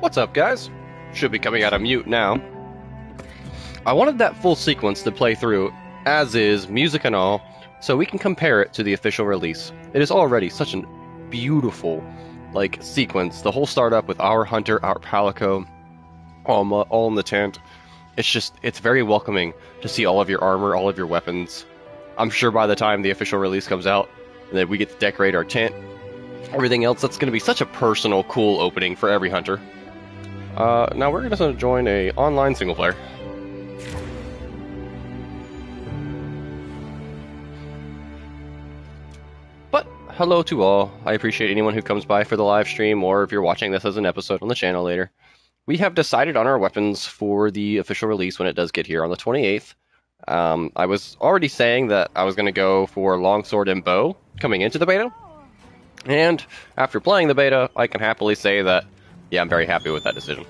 What's up, guys? Should be coming out of mute now. I wanted that full sequence to play through, as is, music and all, so we can compare it to the official release. It is already such a beautiful, sequence. The whole startup with our hunter, our palico, all in the tent. It's very welcoming to see all of your armor, all of your weapons. I'm sure by the time the official release comes out, and that we get to decorate our tent, everything else, that's going to be such a personal, cool opening for every hunter. Now we're going to join a online single player. But hello to all. I appreciate anyone who comes by for the live stream, or if you're watching this as an episode on the channel later. We have decided on our weapons for the official release when it does get here on the 28th. I was already saying that I was going to go for longsword and bow coming into the beta. And after playing the beta, I can happily say that, yeah, I'm very happy with that decision.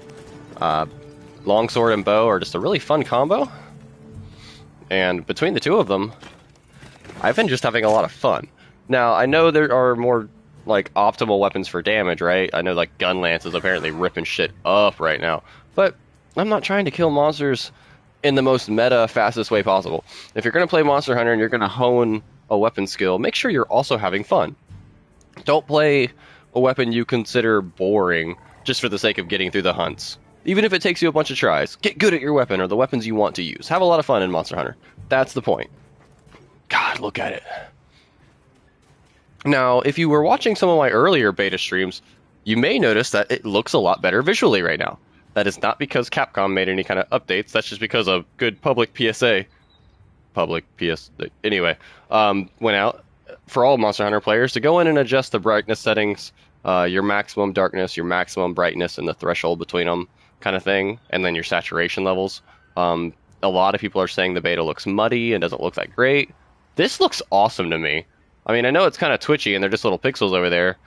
Longsword and bow are just a really fun combo. And between the two of them, I've been just having a lot of fun. Now, I know there are more, optimal weapons for damage, right? I know, gun lance is apparently ripping shit up right now. But I'm not trying to kill monsters in the most meta, fastest way possible. If you're going to play Monster Hunter and you're going to hone a weapon skill, make sure you're also having fun. Don't play a weapon you consider boring just for the sake of getting through the hunts. Even if it takes you a bunch of tries, get good at your weapon or the weapons you want to use. Have a lot of fun in Monster Hunter. That's the point. God, look at it. Now, if you were watching some of my earlier beta streams, you may notice that it looks a lot better visually right now. That is not because Capcom made any kind of updates. That's just because a good public PSA, anyway, went out for all Monster Hunter players to go in and adjust the brightness settings, your maximum darkness, your maximum brightness, and the threshold between them kind of thing, and then your saturation levels. A lot of people are saying the beta looks muddy and doesn't look that great. This looks awesome to me. I mean, I know it's kind of twitchy and they're just little pixels over there,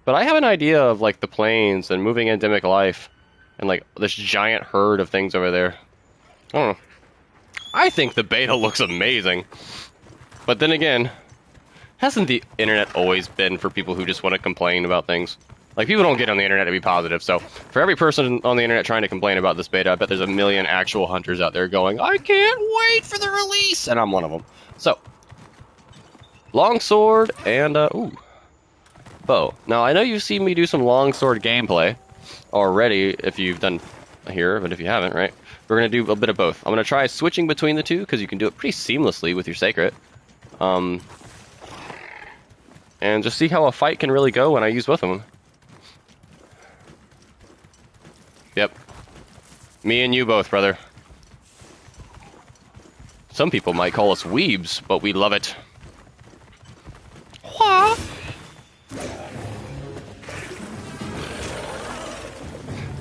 but I have an idea of the plains and moving endemic life and this giant herd of things over there. I don't know. I think the beta looks amazing. But then again, hasn't the internet always been for people who just want to complain about things? People don't get on the internet to be positive, so for every person on the internet trying to complain about this beta, I bet there's a million actual hunters out there going, I can't wait for the release! And I'm one of them. So, longsword and, bow. Now, I know you've seen me do some longsword gameplay already, if you've done here, but if you haven't, right? We're going to do a bit of both. I'm going to try switching between the two, because you can do it pretty seamlessly with your Sacred. And just see how a fight can really go when I use both of them. Yep. Me and you both, brother. Some people might call us weebs, but we love it. Wah!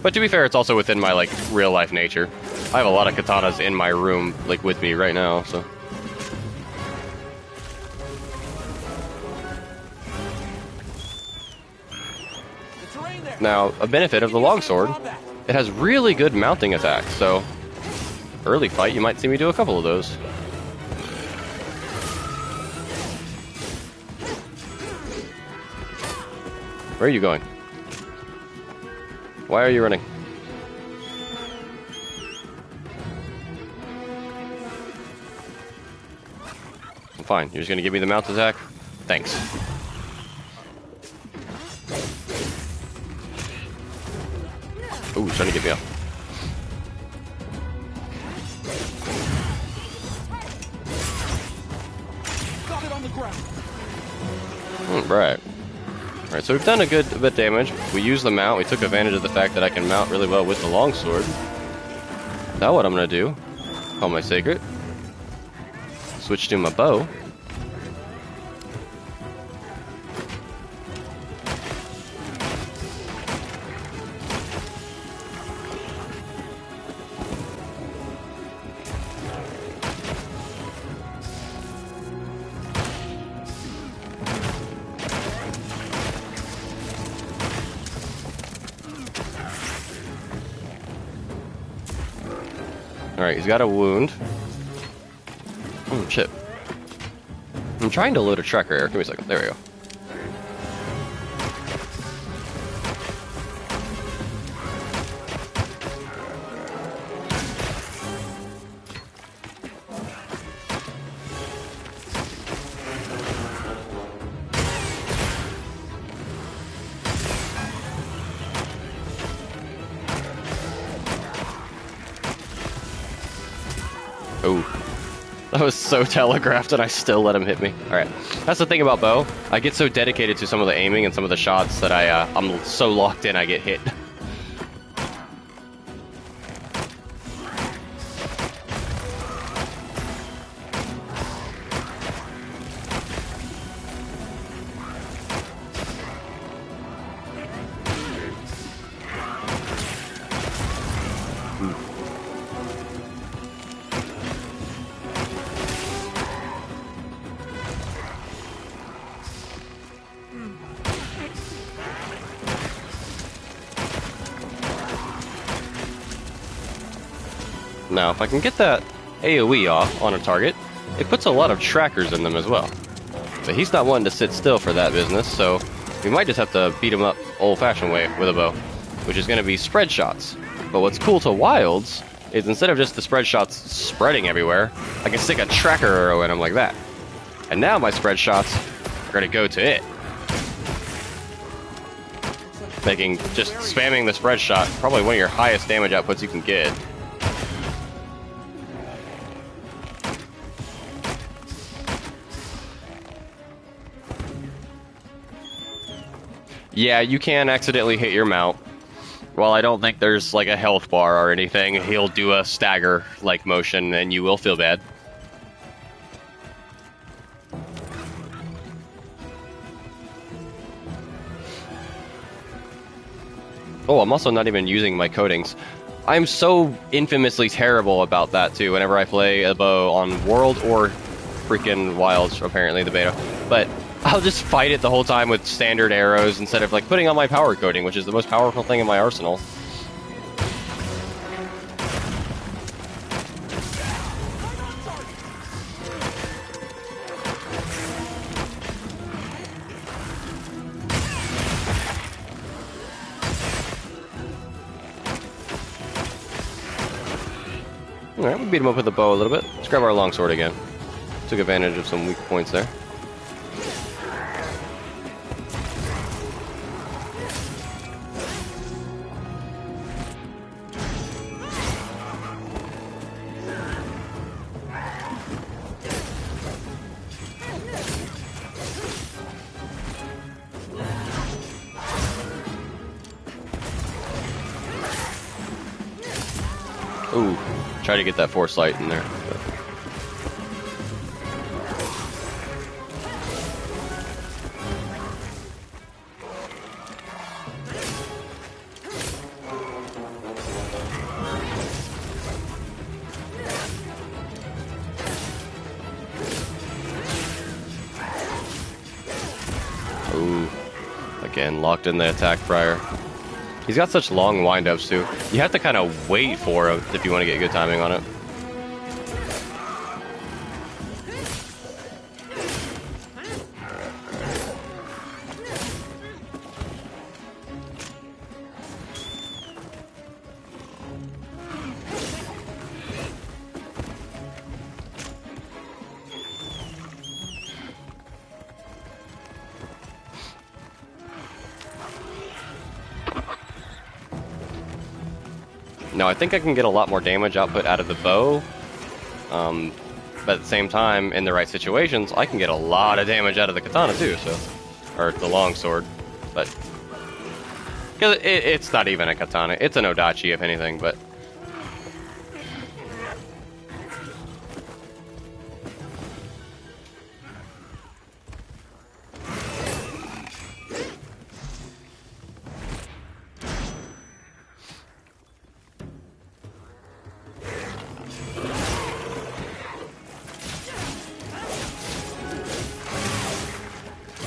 But to be fair, it's also within my, real-life nature. I have a lot of katanas in my room, with me right now, so... Now, a benefit of the longsword, it has really good mounting attacks, so... Early fight, you might see me do a couple of those. Where are you going? Why are you running? I'm fine. You're just gonna give me the mount attack? Thanks. Ooh, he's trying to get me up. Got it on the ground. Right. Alright, so we've done a good bit of damage. We used the mount. We took advantage of the fact that I can mount really well with the longsword. Now what I'm going to do, call my Sacred, switch to my bow. Alright, he's got a wound. Oh, shit. I'm trying to load a tracker here. Give me a second. There we go. Ooh. That was so telegraphed, and I still let him hit me. Alright. That's the thing about bow. I get so dedicated to some of the aiming and some of the shots that I'm so locked in I get hit. Now, if I can get that AoE off on a target, it puts a lot of trackers in them as well. But he's not one to sit still for that business, so we might just have to beat him up old-fashioned way with a bow, which is going to be spread shots. But what's cool to wilds is instead of just the spread shots spreading everywhere, I can stick a tracker arrow in him like that. And now my spread shots are going to go to it. Making just spamming the spread shot probably one of your highest damage outputs you can get. Yeah, you can accidentally hit your mount. While I don't think there's like a health bar or anything, he'll do a stagger-like motion and you will feel bad. Oh, I'm also not even using my coatings. I'm so infamously terrible about that too whenever I play a bow on World or freaking Wilds, apparently the beta. But I'll just fight it the whole time with standard arrows instead of like putting on my power coating, which is the most powerful thing in my arsenal. Alright, we'll beat him up with the bow a little bit. Let's grab our longsword again. Took advantage of some weak points there. Ooh, try to get that foresight in there. Ooh, again, locked in the attack prior. He's got such long wind-ups, too. You have to kind of wait for him if you want to get good timing on it. Now, I think I can get a lot more damage output out of the bow, but at the same time, in the right situations, I can get a lot of damage out of the katana too, so, or the longsword, but, because it's not even a katana, it's an odachi if anything, but.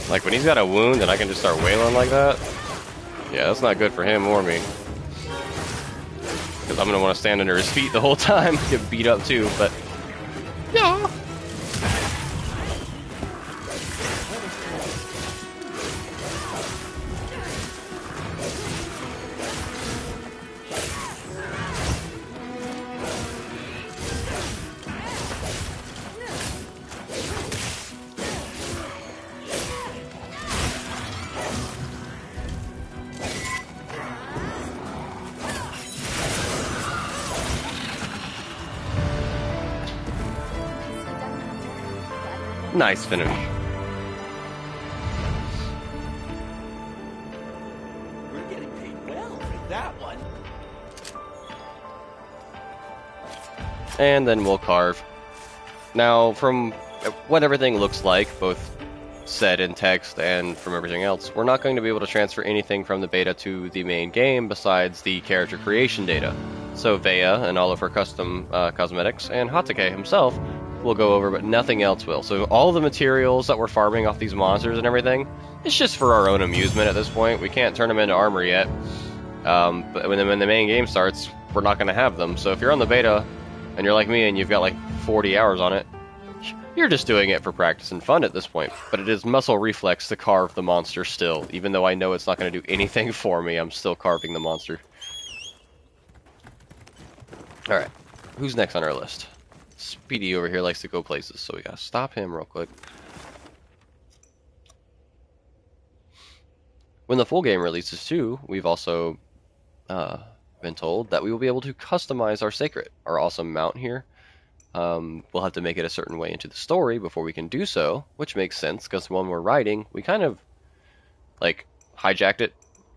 Like, when he's got a wound and I can just start wailing like that, yeah, that's not good for him or me. Because I'm going to want to stand under his feet the whole time, get beat up too, but... Yeah! Nice finish. We're getting paid well for that one. And then we'll carve. Now, from what everything looks like, both said in text and from everything else, we're not going to be able to transfer anything from the beta to the main game besides the character creation data. So Vea and all of her custom cosmetics, and Hatake himself will go over, but nothing else will. So all the materials that we're farming off these monsters and everything, it's just for our own amusement at this point. We can't turn them into armor yet. But when the main game starts, we're not going to have them. So if you're on the beta, and you're like me and you've got like 40 hours on it, you're just doing it for practice and fun at this point. But it is muscle reflex to carve the monster still. Even though I know it's not going to do anything for me, I'm still carving the monster. Alright, who's next on our list? Speedy over here likes to go places, so we gotta stop him real quick. When the full game releases too, we've also been told that we will be able to customize our Sacred, our awesome mount here. We'll have to make it a certain way into the story before we can do so, which makes sense, because when we're riding, we kind of, like, hijacked it.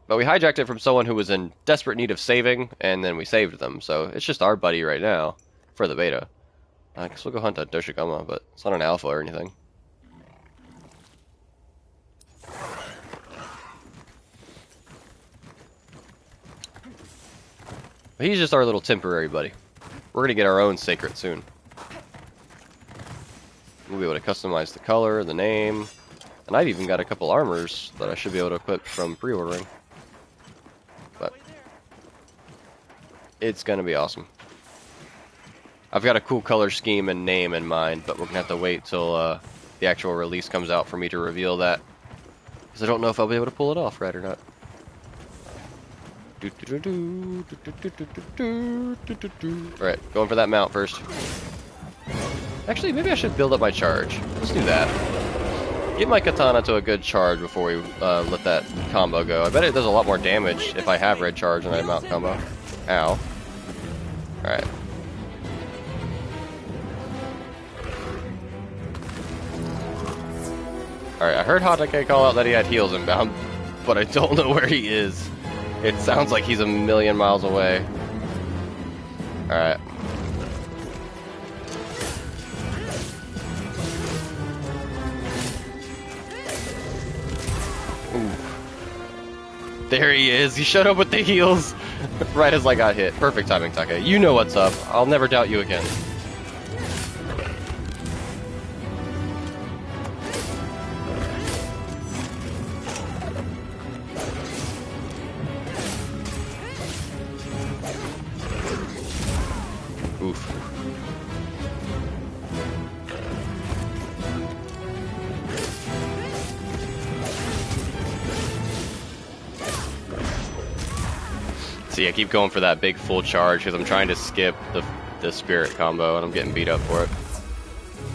But we hijacked it from someone who was in desperate need of saving, and then we saved them. So it's just our buddy right now for the beta. I guess we'll go hunt a Doshigama, but it's not an alpha or anything. But he's just our little temporary buddy. We're going to get our own Sacred soon. We'll be able to customize the color, the name, and I've even got a couple armors that I should be able to equip from pre-ordering. But it's going to be awesome. I've got a cool color scheme and name in mind, but we're going to have to wait till the actual release comes out for me to reveal that. Because I don't know if I'll be able to pull it off right or not. Alright, going for that mount first. Actually, maybe I should build up my charge. Let's do that. Get my katana to a good charge before we let that combo go. I bet it does a lot more damage if I have red charge and I mount combo. Ow. Alright. Alright, I heard Hatake call out that he had heals inbound, but I don't know where he is. It sounds like he's a million miles away. Alright. Ooh. There he is. He showed up with the heals right as I got hit. Perfect timing, Take. You know what's up. I'll never doubt you again. Oof. See, I keep going for that big full charge because I'm trying to skip the spirit combo and I'm getting beat up for it.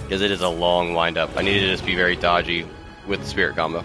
Because it is a long wind-up. I need to just be very dodgy with the spirit combo.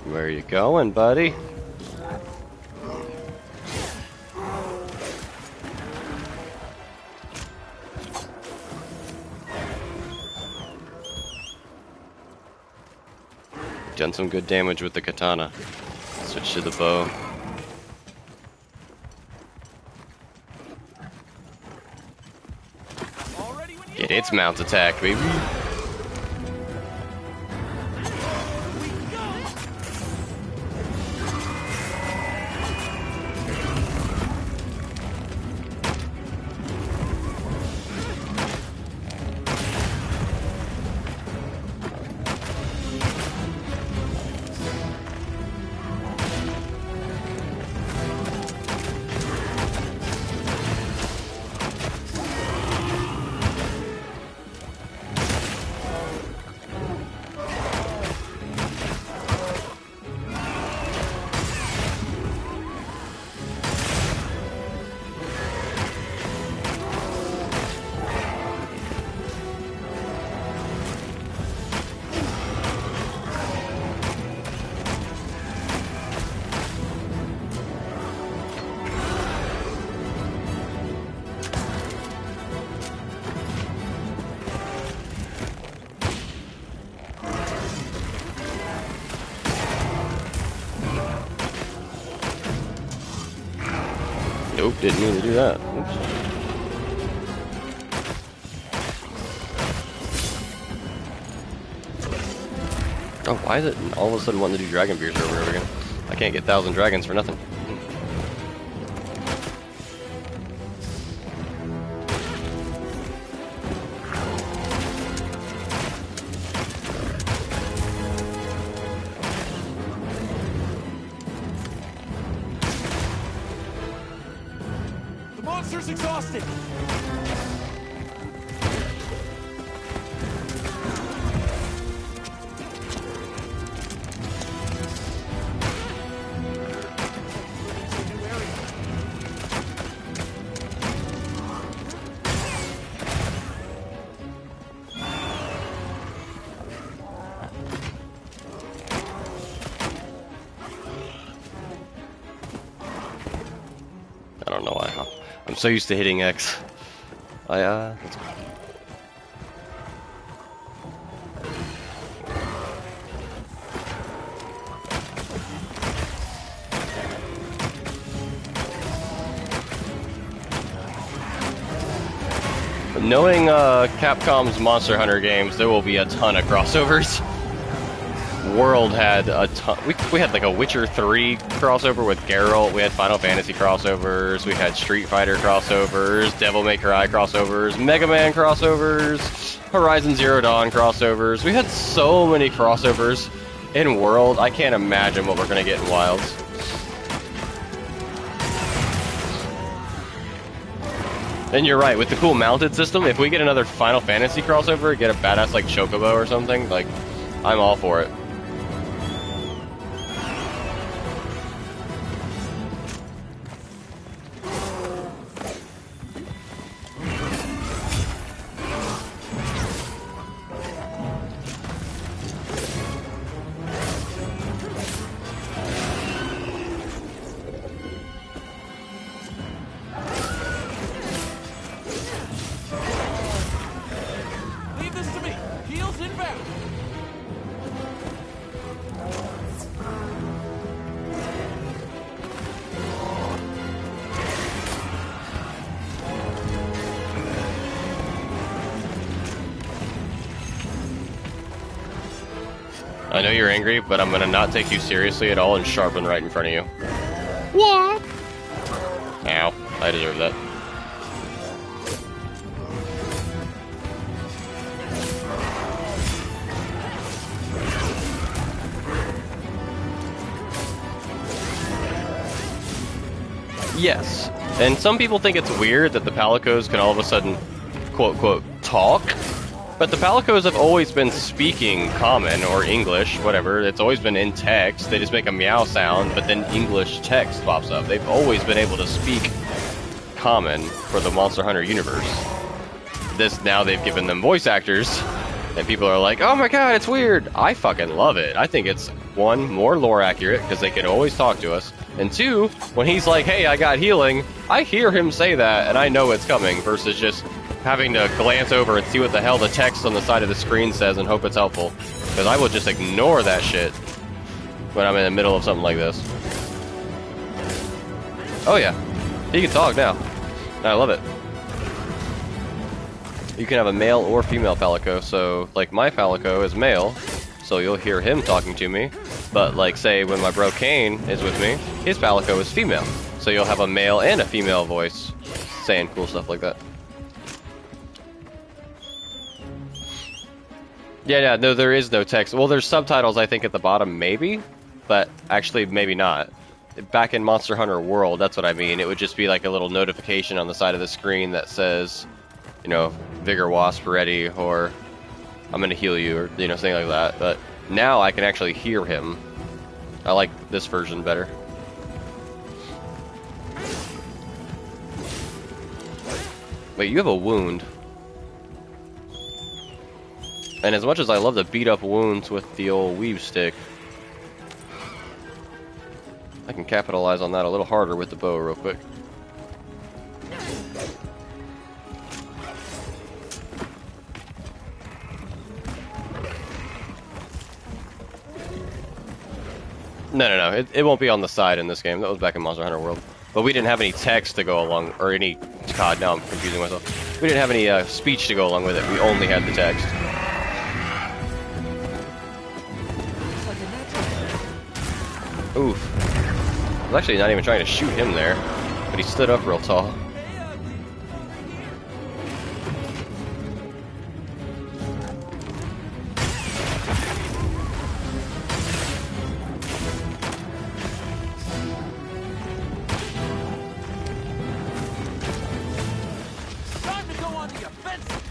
Where you going, buddy? Done some good damage with the katana. Switch to the bow. Get its mount attack, baby. Nope, didn't mean to do that. Oops. Oh, why is it all of a sudden wanting to do Dragon Beers over and over again? I can't get 1,000 dragons for nothing. The monster's exhausted. I don't know why. I'm so used to hitting X. Let's go. Knowing Capcom's Monster Hunter games, there will be a ton of crossovers. World had a ton. We had like a Witcher 3 crossover with Geralt. We had Final Fantasy crossovers. We had Street Fighter crossovers, Devil May Cry crossovers, Mega Man crossovers, Horizon Zero Dawn crossovers. We had so many crossovers in World. I can't imagine what we're gonna get in Wilds. And you're right, with the cool mounted system, if we get another Final Fantasy crossover, get a badass like Chocobo or something, like, I'm all for it. Leave this to me. Heels inbound. I know you're angry, but I'm gonna not take you seriously at all and sharpen right in front of you. What? Ow, I deserve that. Yes, and some people think it's weird that the Palicos can all of a sudden, quote, quote, talk. But the Palicos have always been speaking Common or English, whatever. It's always been in text. They just make a meow sound, but then English text pops up. They've always been able to speak Common for the Monster Hunter universe. Now they've given them voice actors, and people are like, oh my god, it's weird. I fucking love it. I think it's, one, more lore accurate, because they can always talk to us. And two, when he's like, hey, I got healing, I hear him say that, and I know it's coming, versus just having to glance over and see what the hell the text on the side of the screen says and hope it's helpful. Because I will just ignore that shit when I'm in the middle of something like this. Oh yeah, he can talk now. I love it. You can have a male or female Palico, so like my Palico is male, so you'll hear him talking to me. But like say when my bro Kane is with me, his Palico is female, so you'll have a male and a female voice saying cool stuff like that. Yeah, no, there is no text. Well, there's subtitles I think at the bottom maybe, but actually maybe not. Back in Monster Hunter World, that's what I mean. It would just be like a little notification on the side of the screen that says, you know, Vigor Wasp ready, or I'm gonna heal you, or you know, something like that. But now I can actually hear him. I like this version better. Wait, you have a wound. And as much as I love to beat up wounds with the old weave stick, I can capitalize on that a little harder with the bow real quick. No, it won't be on the side in this game. That was back in Monster Hunter World. But we didn't have any text to go along, or any, God, now I'm confusing myself. We didn't have any speech to go along with it. We only had the text. Oof. I was actually not even trying to shoot him there, but he stood up real tall. Time to go on the offensive!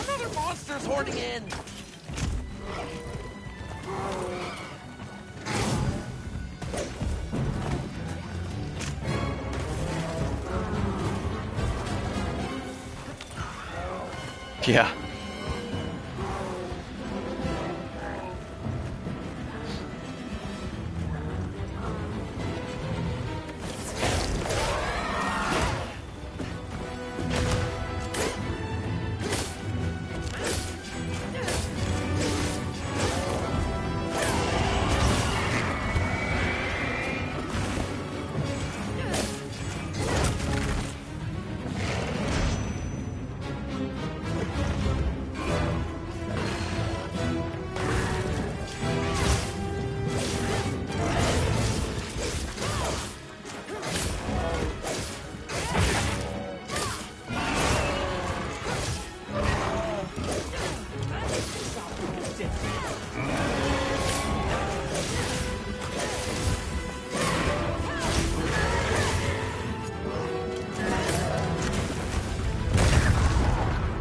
Another monster's hoarding in! Yeah.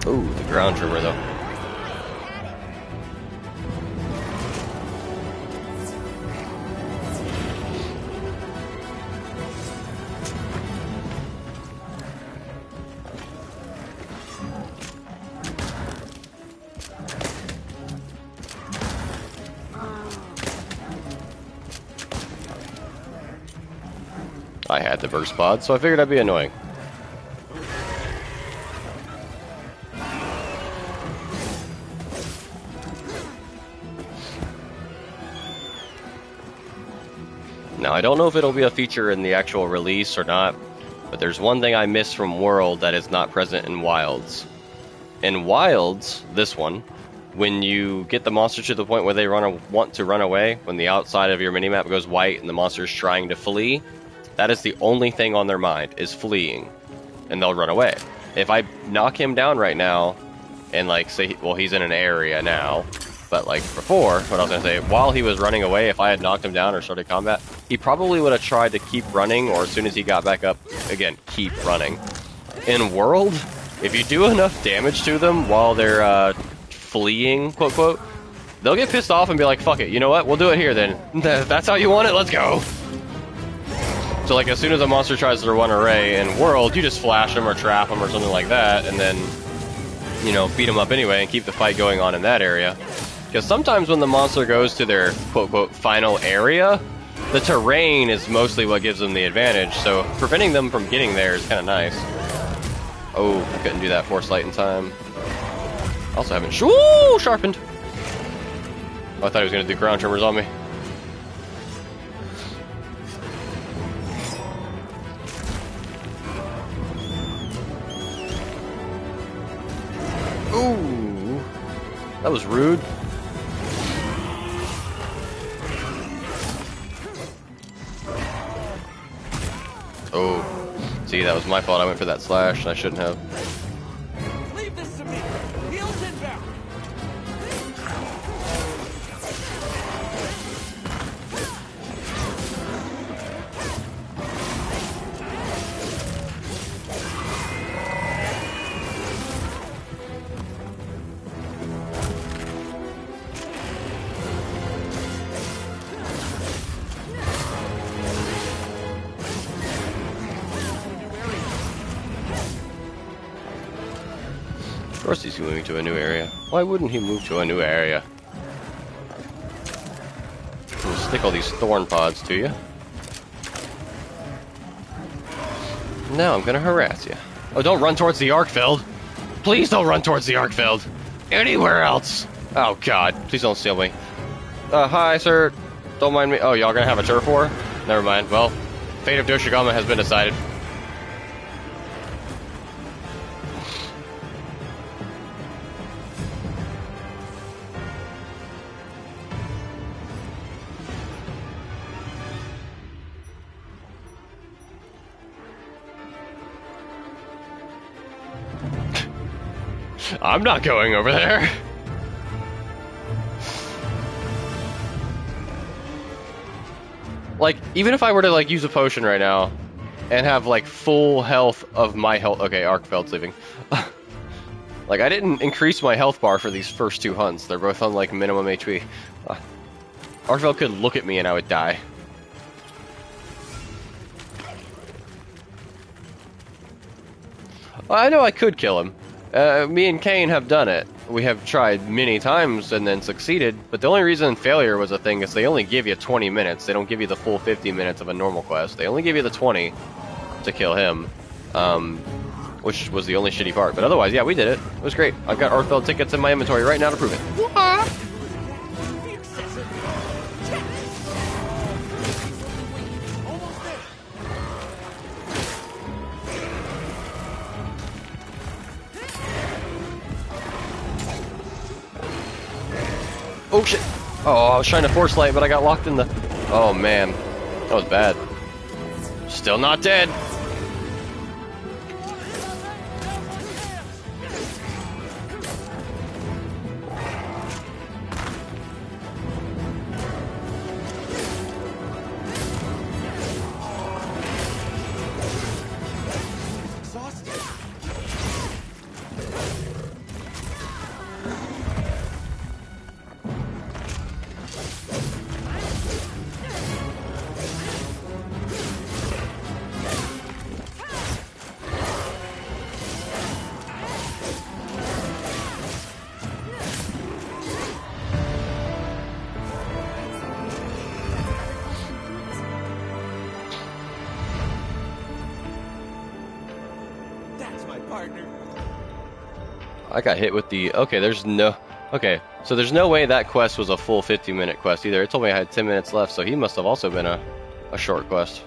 Ooh, the ground trooper though. I had the burst pod, so I figured I'd be annoying. Now, I don't know if it'll be a feature in the actual release or not, but there's one thing I miss from World that is not present in Wilds. In Wilds, this one, when you get the monster to the point where they want to run away, when the outside of your minimap goes white and the monster's trying to flee, that is the only thing on their mind, is fleeing, and they'll run away. If I knock him down right now, and like say, well, he's in an area now, but like before, what I was gonna say, while he was running away, if I had knocked him down or started combat, he probably would have tried to keep running, or as soon as he got back up, again, keep running. In World, if you do enough damage to them while they're fleeing, quote, quote, they'll get pissed off and be like, fuck it, you know what? We'll do it here then. That's how you want it, let's go. So like as soon as a monster tries to run array in World, you just flash them or trap them or something like that, and then, you know, beat them up anyway and keep the fight going on in that area. Because sometimes when the monster goes to their quote-quote final area, the terrain is mostly what gives them the advantage, so preventing them from getting there is kind of nice. Oh, couldn't do that force light in time. Also haven't sharpened. Oh, I thought he was going to do ground tremors on me. Ooh, that was rude. Oh, see, that was my fault. I went for that slash. I shouldn't have. Leave this to me. Heels inbound. Of course he's moving to a new area. Why wouldn't he move to a new area? I'll stick all these thorn pods to you. Now I'm gonna harass you. Oh, don't run towards the arc field. Please don't run towards the arc field. Anywhere else. Oh god, please don't steal me. Hi sir. Don't mind me. Oh, y'all gonna have a turf war? Never mind. Well, fate of Doshigama has been decided. I'm not going over there. Like, even if I were to, like, use a potion right now and have, like, full health of my health... Okay, Arkfeld's leaving. Like, I didn't increase my health bar for these first two hunts. They're both on, like, minimum HP. Arkfeld could look at me and I would die. Well, I know I could kill him. Me and Kane have done it. We have tried many times and then succeeded, but the only reason failure was a thing is they only give you 20 minutes. They don't give you the full 50 minutes of a normal quest. They only give you the 20 to kill him, which was the only shitty part. But otherwise, yeah, we did it. It was great. I've got Arkfeld tickets in my inventory right now to prove it. Oh shit! Oh, I was trying to force light, but I got locked in the... Oh man, that was bad. Still not dead. I got hit with the... Okay, there's no... Okay, so there's no way that quest was a full 50-minute quest either. It told me I had 10 minutes left, so he must have also been a short quest.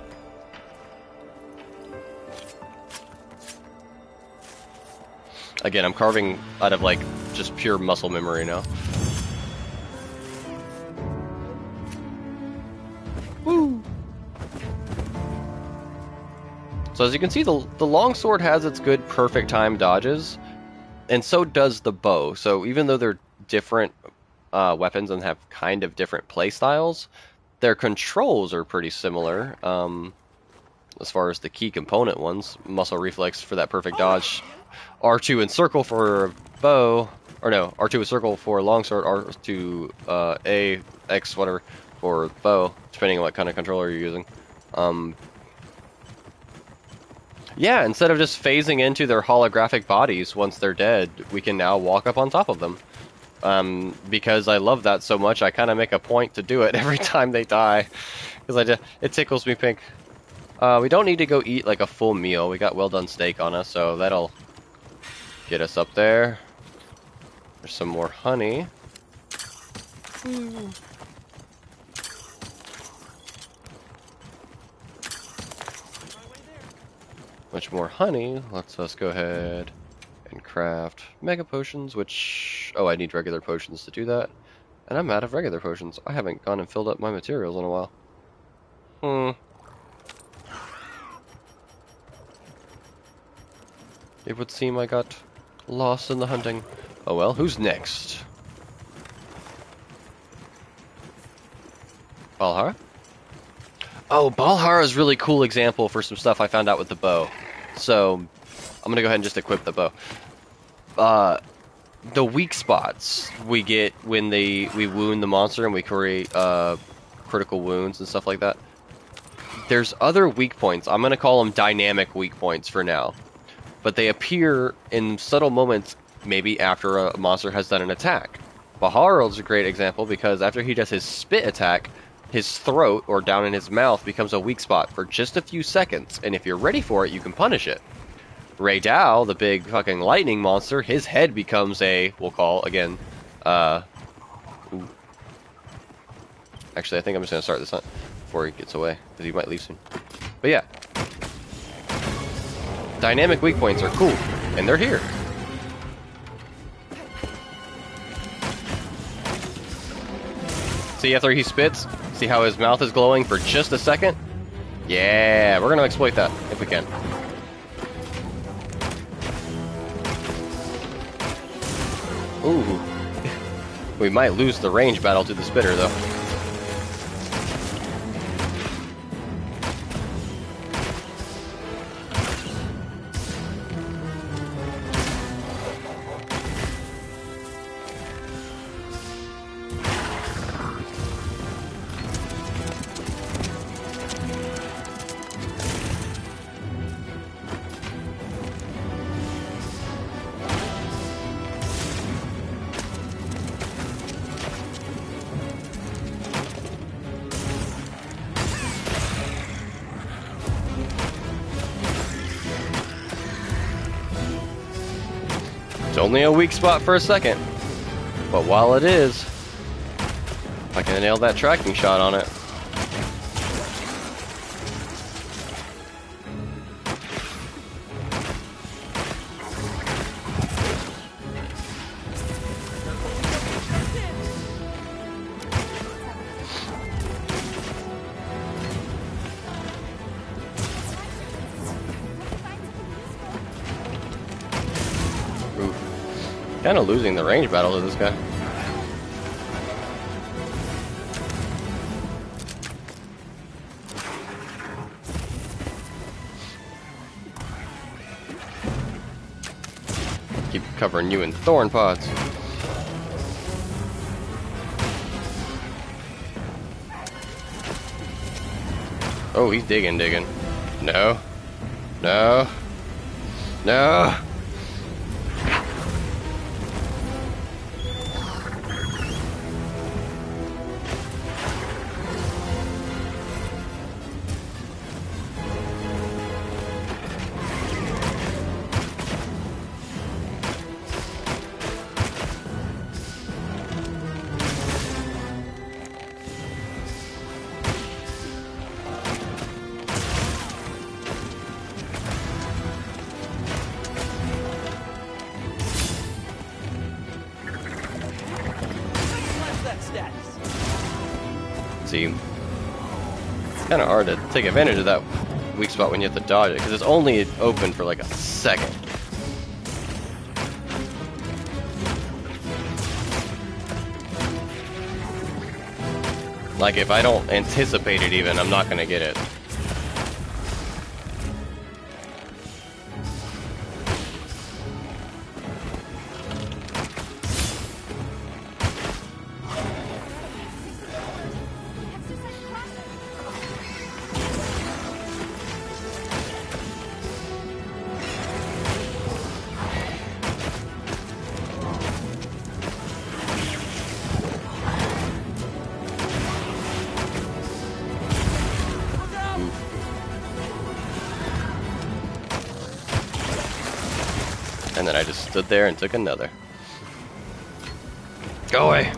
Again, I'm carving out of, like, just pure muscle memory now. Woo! So as you can see, the longsword has its good perfect time dodges, and so does the bow. So even though they're different weapons and have kind of different play styles, their controls are pretty similar as far as the key component ones. Muscle reflex for that perfect dodge, R2 and circle for bow, or no, R2 is circle for longsword, R2 A, X, whatever, for bow, depending on what kind of controller you're using. Yeah, instead of just phasing into their holographic bodies once they're dead, we can now walk up on top of them. Because I love that so much, I kind of make a point to do it every time they die, because it tickles me pink. We don't need to go eat like a full meal. We got well done steak on us, so that'll get us up there. There's some more honey. Much more honey lets us go ahead and craft mega potions, which... Oh, I need regular potions to do that. And I'm out of regular potions. I haven't gone and filled up my materials in a while. It would seem I got lost in the hunting. Oh well, who's next? Balhara? Oh, Balhara is a really cool example for some stuff I found out with the bow. So, I'm gonna go ahead and just equip the bow. The weak spots we get when we wound the monster and we create critical wounds and stuff like that. There's other weak points. I'm gonna call them dynamic weak points for now. But they appear in subtle moments, maybe after a monster has done an attack. Balhara is a great example because after he does his spit attack, his throat, or down in his mouth, becomes a weak spot for just a few seconds, and if you're ready for it, you can punish it. Ray Dow, the big fucking lightning monster, his head becomes we'll call, again, ooh. Actually, I think I'm just gonna start this hunt before he gets away, because he might leave soon. But yeah. Dynamic weak points are cool, and they're here. See after he spits? See how his mouth is glowing for just a second? Yeah, we're gonna exploit that, if we can. Ooh. We might lose the range battle to the spitter, though. It's only a weak spot for a second, but while it is, I can nail that tracking shot on it. Kind of losing the range battle to this guy. Keep covering you in thorn pods. Oh, he's digging. No. No. No. See, it's kind of hard to take advantage of that weak spot when you have to dodge it, because it's only open for like a second. Like, if I don't anticipate it even, I'm not going to get it. And then I just stood there and took another. Go away.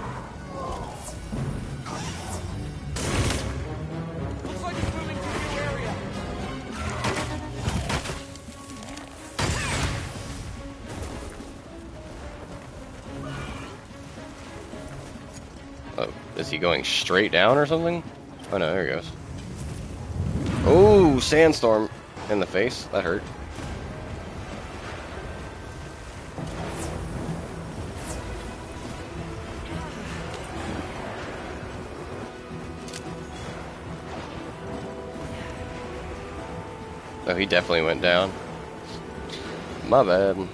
Looks like he's moving to a new area. Oh, is he going straight down or something? Oh no, there he goes. Oh, sandstorm in the face. That hurt. Oh, he definitely went down. My bad. The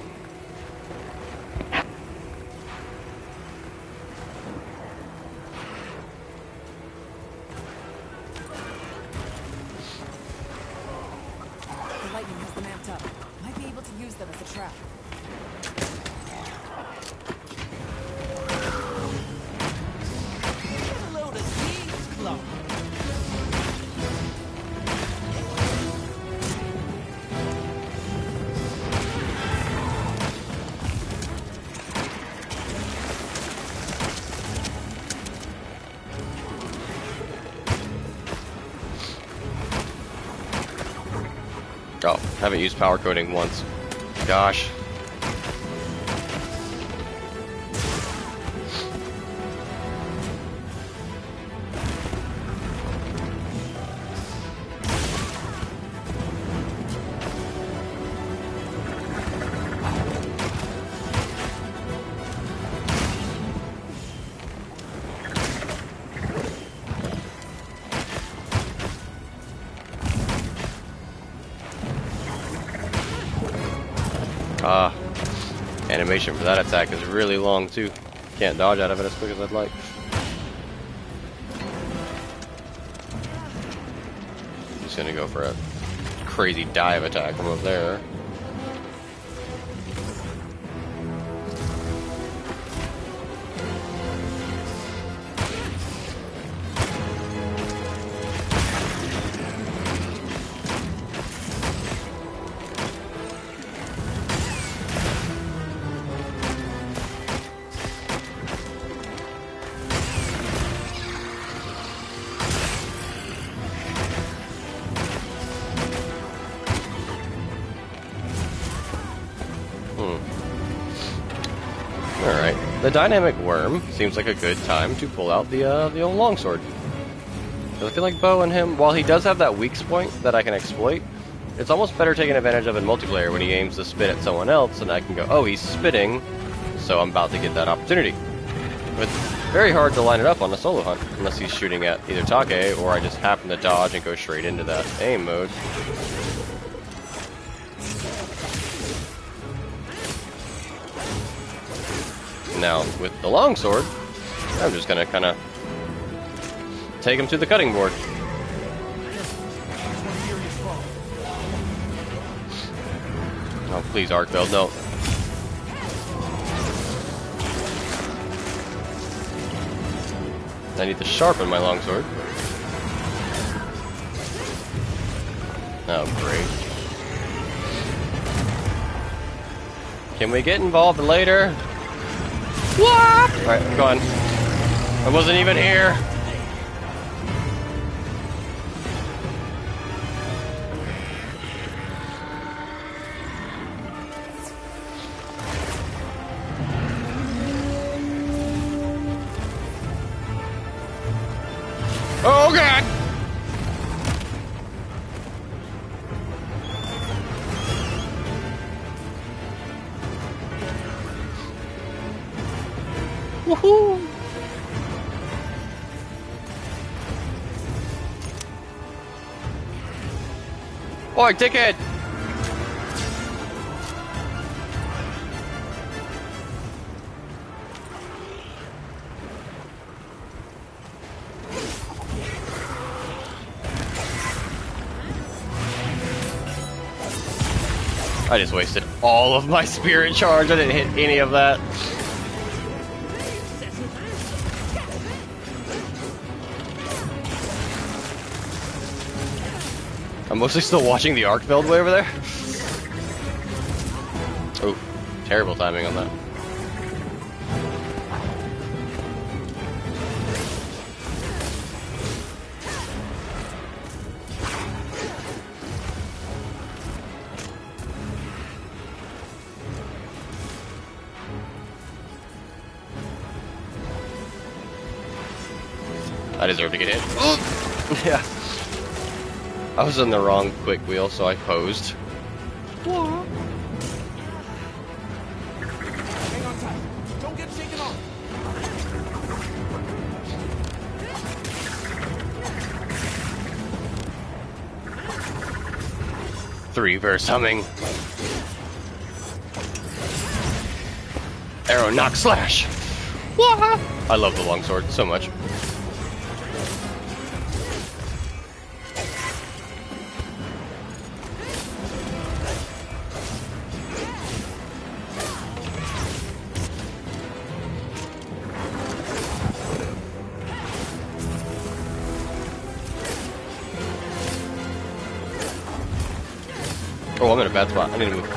lightning has them amped up. Might be able to use them as a trap. Hello to Steve's Club. Oh, haven't used power coating once. Gosh. Ah, animation for that attack is really long too. Can't dodge out of it as quick as I'd like. Just gonna go for a crazy dive attack from up there. Alright, the dynamic worm seems like a good time to pull out the old longsword. I feel like Bo and him, while he does have that weak point that I can exploit, it's almost better taking advantage of in multiplayer when he aims to spit at someone else and I can go, oh, he's spitting, so I'm about to get that opportunity. But it's very hard to line it up on a solo hunt, unless he's shooting at either Take or I just happen to dodge and go straight into that aim mode. Now, with the longsword, I'm just gonna kind of take him to the cutting board. Oh, please, Arkfeld, no. I need to sharpen my longsword. Oh, great. Can we get involved later? What? Alright, go on. I wasn't even here. Oh god! Woohoo! Oi, dickhead! I just wasted all of my spirit charge. I didn't hit any of that. I'm mostly still watching the Arkfeld way over there. Oh, Terrible timing on that. I deserve to get hit. Yeah. I was in the wrong quick wheel, so I posed. Hang on tight. Don't get shaken off. Three verse humming. Arrow knock slash. I love the longsword so much. Oh, I'm in a bad spot. I need to move.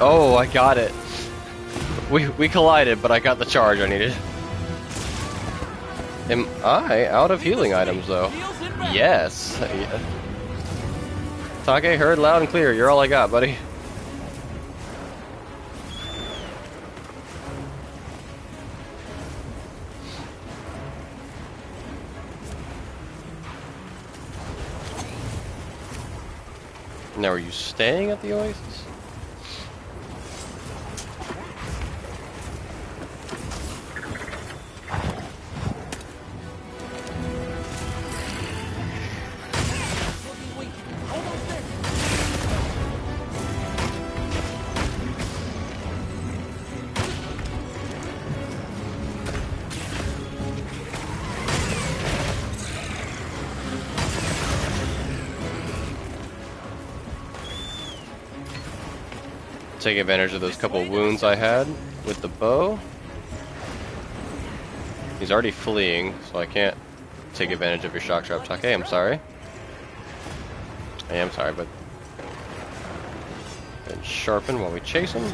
Oh, I got it. We collided, but I got the charge I needed. Am I out of healing items, though? Heals inbound. Yes. Take, heard loud and clear. You're all I got, buddy. Now, are you staying at the Oasis? Looking weak. Almost there. Take advantage of those couple wounds I had with the bow. He's already fleeing, so I can't take advantage of your shock trap. Take, I'm sorry. I am sorry, but... And sharpen while we chase him.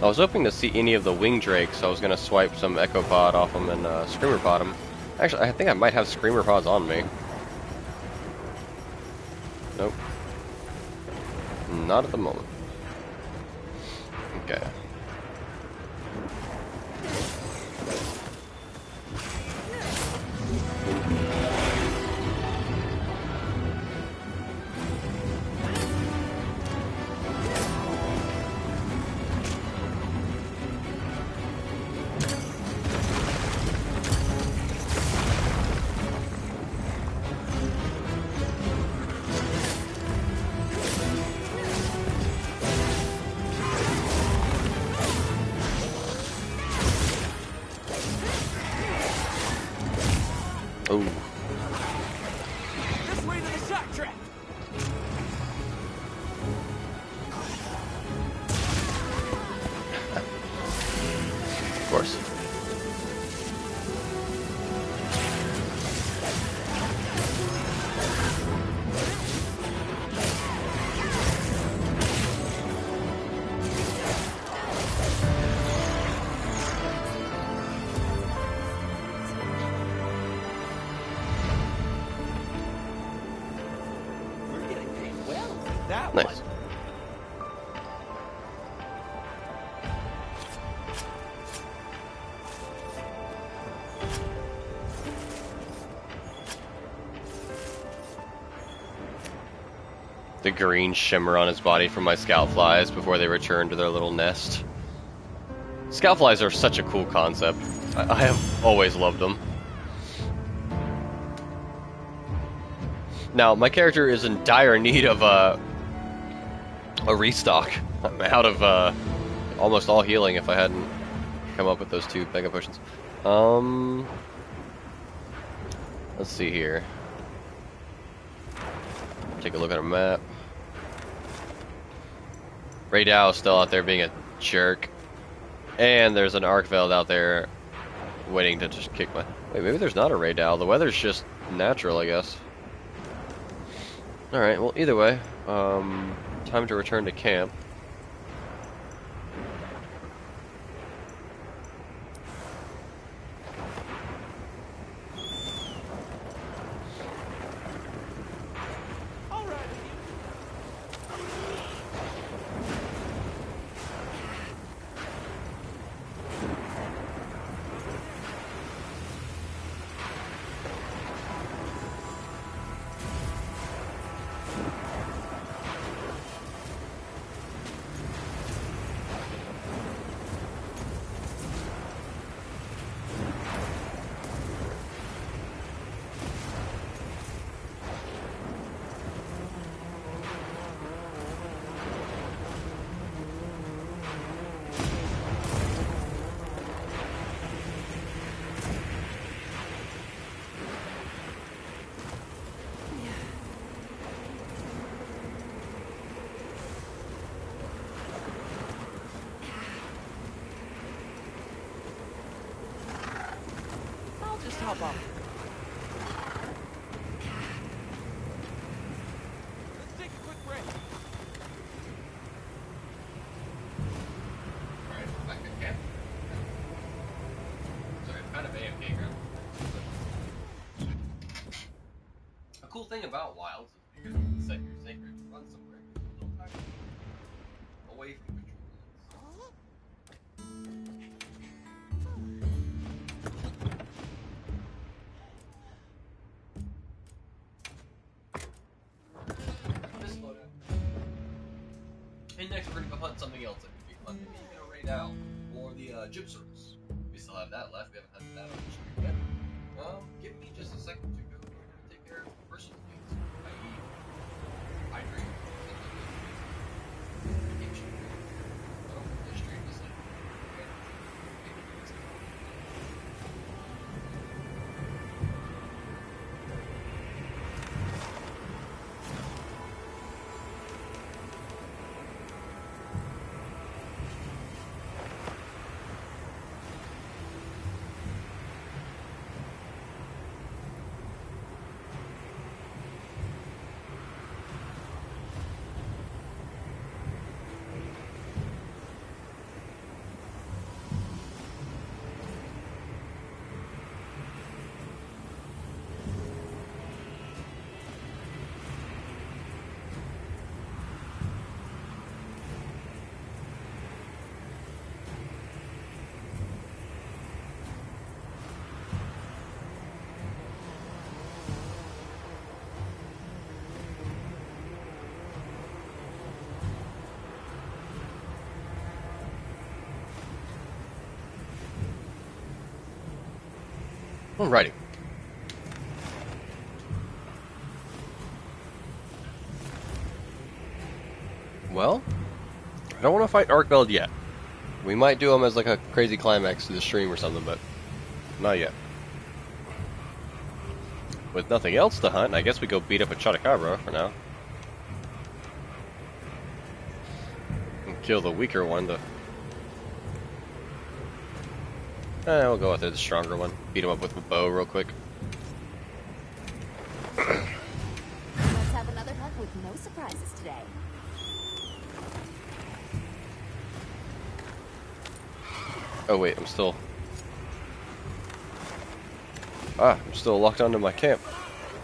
I was hoping to see any of the wing drakes, so I was going to swipe some echo pod off them and screamer pod them. Actually, I think I might have screamer pods on me. Nope. Not at the moment. Okay. Oh. This way to the shock trap. Of course. We're getting paid well. That Nice. one. The green shimmer on his body from my scout flies before they return to their little nest. Scout flies are such a cool concept. I have always loved them. Now, my character is in dire need of a restock. I'm out of almost all healing if I hadn't come up with those two mega potions. Let's see here. Take a look at our map. Ray Dow is still out there being a jerk. And there's an arc veld out there waiting to just kick my... Wait, maybe there's not a Ray Dow. The weather's just natural, I guess. Alright, well, either way, time to return to camp. Just hop on. Let's take a quick break. Alright, back at camp. Sorry, I'm kind of AFK ground. A cool thing about Wilds is because you can set your sacred to run somewhere a little tiny away from control. And next we're gonna go hunt something else that could be fun. Maybe even a Raid Out or the gypsums. We still have that left. We haven't hunted that on the stream yet. Give me just a second to go take care of personal needs, i.e. hydrate. Vacation. Oh, this stream is like. Alrighty. Well, I don't want to fight Arcveld yet. We might do him as like a crazy climax to the stream or something, but not yet. With nothing else to hunt, I guess we go beat up a Chotacabra for now. And kill the weaker one to... we'll go after the stronger one. Beat him up with a bow real quick. Let's have another hunt with no surprises today. Oh wait, I'm still locked onto my camp.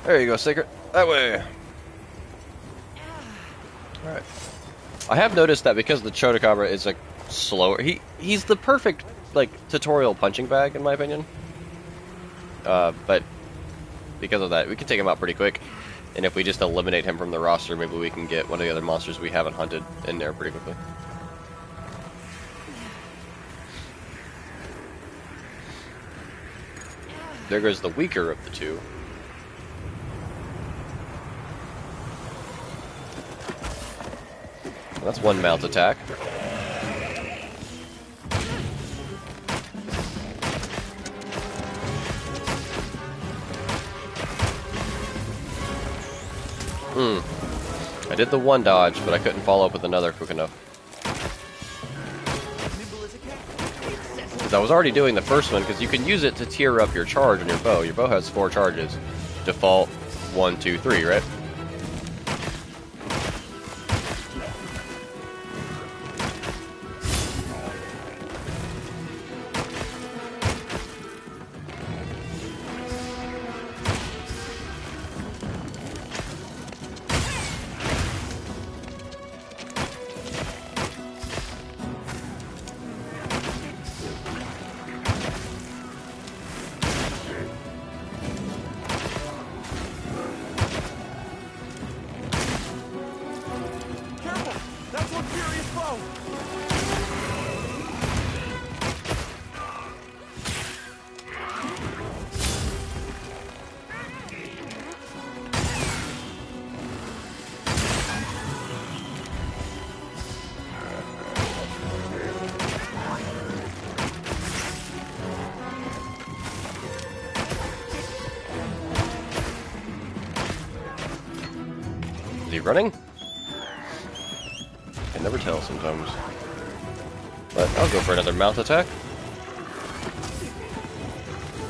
There you go, Sacred. That way. Alright. I have noticed that because the Chotacabra is like slower, he's the perfect like tutorial punching bag in my opinion. But because of that, we can take him out pretty quick. And if we just eliminate him from the roster, maybe we can get one of the other monsters we haven't hunted in there pretty quickly. There goes the weaker of the two. That's one mount attack. I did the one dodge, but I couldn't follow up with another quick enough. Nimble as a cat. Because I was already doing the first one, because you can use it to tier up your charge on your bow. Your bow has 4 charges. Default 1, 2, 3, right? Careful! That's one furious foe! Is he running? I can never tell sometimes. But I'll go for another mount attack.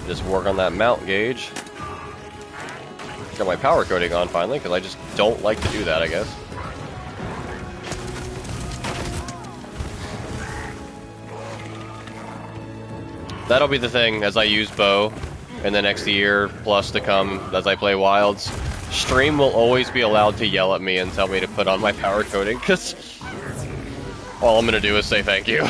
Just work on that mount gauge. Got my power coating on finally, because I just don't like to do that, I guess. That'll be the thing as I use bow in the next year plus to come as I play wilds. Stream will always be allowed to yell at me and tell me to put on my power coating, because all I'm gonna do is say thank you.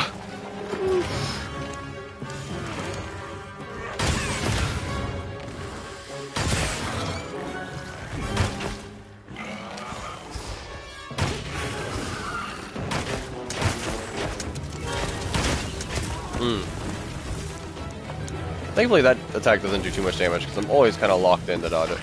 Thankfully that attack doesn't do too much damage, because I'm always kind of locked in to dodge it.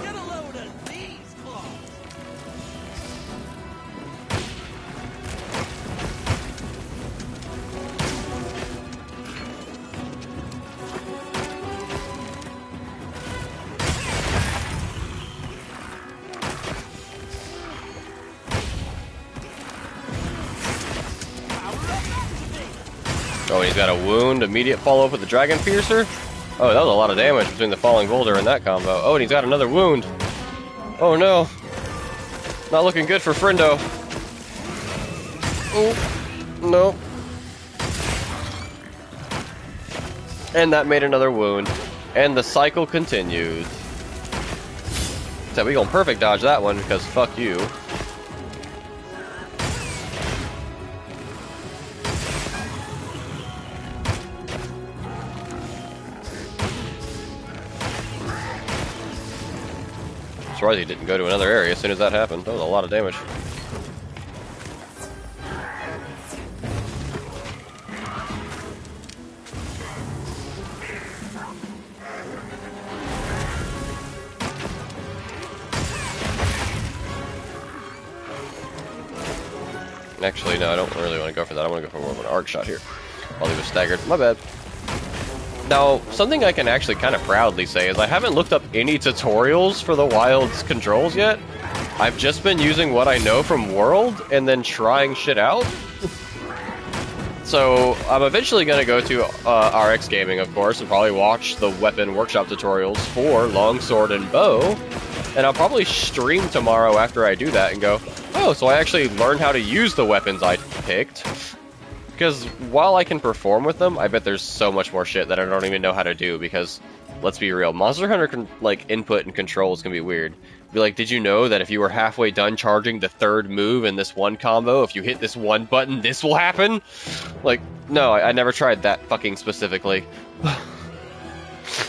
Get a load of these claws! Oh, and he's got a wound, immediate follow-up with the Dragon Piercer? Oh, that was a lot of damage between the Falling Boulder and that combo. Oh, and he's got another wound. Oh no. Not looking good for Friendo. Oh, no. And that made another wound. And the cycle continues. So we gonna perfect dodge that one, because fuck you. Surprised he didn't go to another area as soon as that happened. That was a lot of damage. Actually, no, I don't really want to go for that. I want to go for more of an arc shot here. While he was staggered. My bad. Now, something I can actually kind of proudly say is I haven't looked up any tutorials for the Wild's controls yet. I've just been using what I know from World and then trying shit out. So, I'm eventually going to go to RX Gaming, of course, and probably watch the weapon workshop tutorials for longsword and bow. And I'll probably stream tomorrow after I do that and go, oh, so I actually learned how to use the weapons I picked. Because while I can perform with them, I bet there's so much more shit that I don't even know how to do, because, let's be real, Monster Hunter input and controls can be weird. Be like, did you know that if you were halfway done charging the third move in this one combo, if you hit this one button, this will happen? Like, no, I never tried that fucking specifically.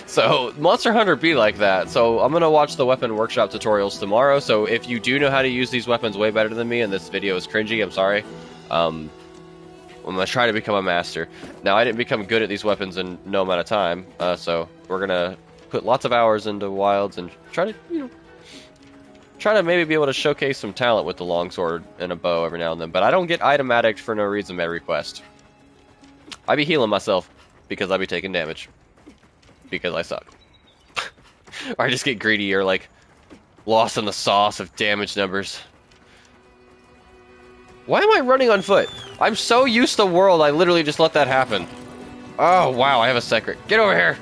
So, Monster Hunter be like that. So, I'm gonna watch the weapon workshop tutorials tomorrow, so if you do know how to use these weapons way better than me, and this video is cringy, I'm sorry. I'm gonna try to become a master. Now, I didn't become good at these weapons in no amount of time, so we're gonna put lots of hours into Wilds and try to maybe be able to showcase some talent with the longsword and a bow every now and then. But I don't get item addict for no reason every quest. I be healing myself because I be taking damage. Because I suck. Or I just get greedy or like lost in the sauce of damage numbers. Why am I running on foot? I'm so used to world, I literally just let that happen. Oh, wow, I have a secret. Get over here!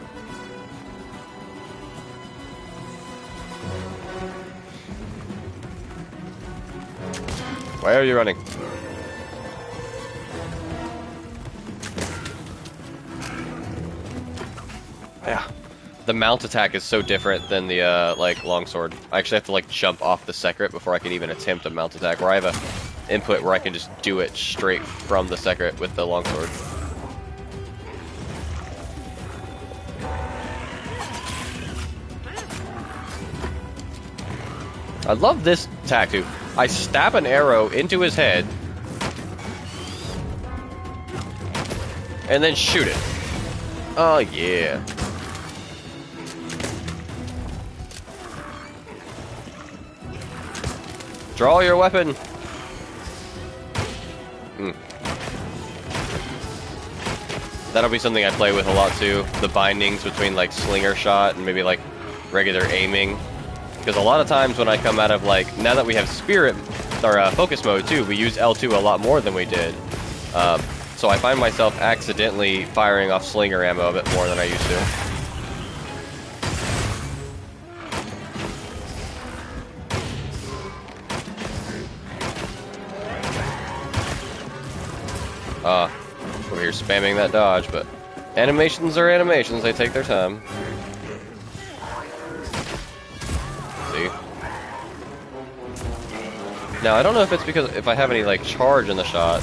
Why are you running? Yeah. The mount attack is so different than the, like, longsword. I actually have to, like, jump off the secret before I can even attempt a mount attack, where I have a input where I can just do it straight from the secret with the longsword. I love this attack, too. I stab an arrow into his head, and then shoot it. Oh, yeah. Draw your weapon. That'll be something I play with a lot too. The bindings between like slinger shot and maybe like regular aiming. Because a lot of times when I come out of like, now that we have spirit or focus mode too, we use L2 a lot more than we did. So I find myself accidentally firing off slinger ammo a bit more than I used to. Over here spamming that dodge, but animations are animations, they take their time. See? Now, I don't know if it's because if I have any, like, charge in the shot,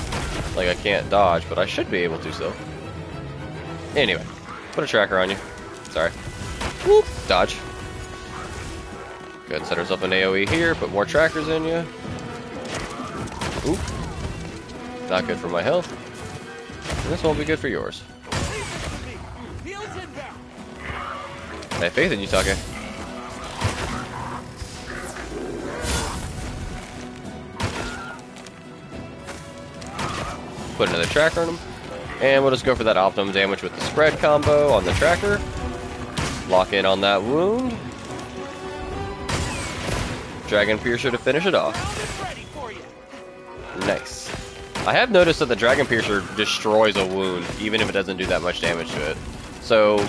like I can't dodge, but I should be able to still. Anyway, put a tracker on you. Sorry. Whoop! Dodge. Go ahead and set ourselves an AoE here, put more trackers in you. Oop. Not good for my health. And this won't be good for yours. I have faith in you, Take. Put another tracker on him. And we'll just go for that optimum damage with the spread combo on the tracker. Lock in on that wound. Dragon Piercer to finish it off. Nice. I have noticed that the Dragon Piercer destroys a wound, even if it doesn't do that much damage to it. So,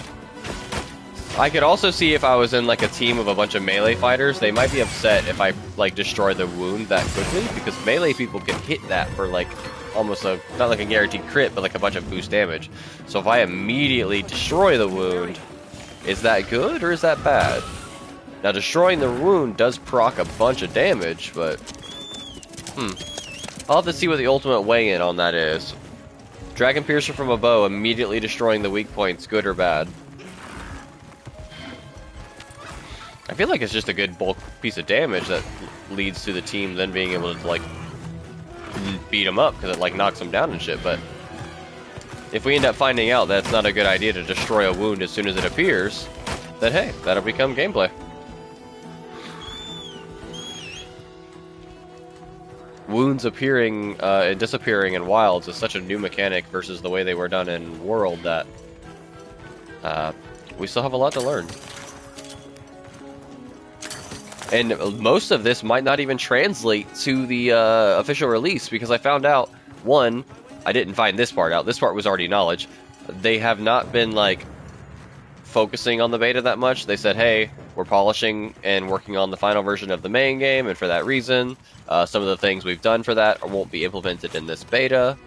I could also see if I was in like a team of a bunch of melee fighters, they might be upset if I like destroy the wound that quickly, because melee people can hit that for like almost a, not like a guaranteed crit, but like a bunch of boost damage. So if I immediately destroy the wound, is that good or is that bad? Now destroying the wound does proc a bunch of damage, but I'll have to see what the ultimate weigh-in on that is. Dragon Piercer from a bow immediately destroying the weak points, good or bad? I feel like it's just a good bulk piece of damage that leads to the team then being able to like beat them up because it like knocks them down and shit. But if we end up finding out that it's not a good idea to destroy a wound as soon as it appears, then hey, that'll become gameplay. Wounds appearing and disappearing in Wilds is such a new mechanic versus the way they were done in World that we still have a lot to learn. And most of this might not even translate to the official release, because I found out, one, I didn't find this part out. This part was already knowledge. They have not been, like, focusing on the beta that much. They said, hey, we're polishing and working on the final version of the main game, and for that reason, some of the things we've done for that won't be implemented in this beta.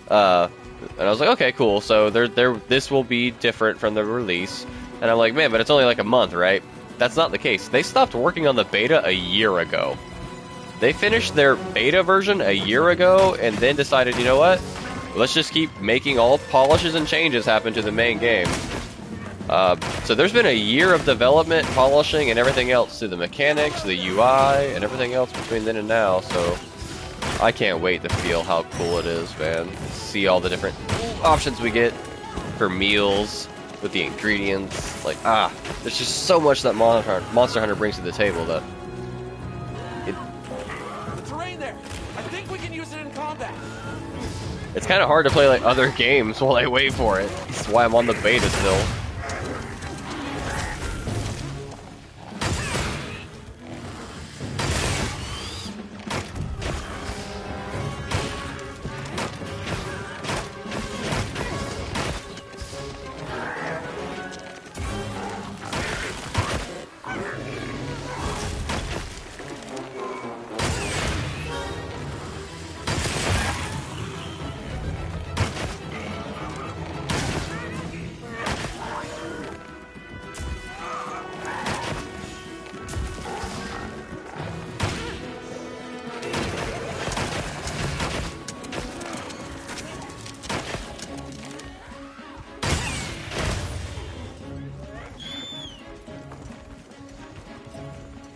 And I was like, okay, cool. So this will be different from the release. And I'm like, man, but it's only like a month, right? That's not the case. They stopped working on the beta a year ago. They finished their beta version a year ago and then decided, you know what? Let's just keep making all polishes and changes happen to the main game. So there's been a year of development, polishing, and everything else to the mechanics, the UI, and everything else between then and now. So I can't wait to feel how cool it is, man. See all the different options we get for meals, with the ingredients. Like, there's just so much that Monster Hunter brings to the table that The terrain there. I think we can use it in combat. it's kind of hard to play like other games while I wait for it. That's why I'm on the beta still.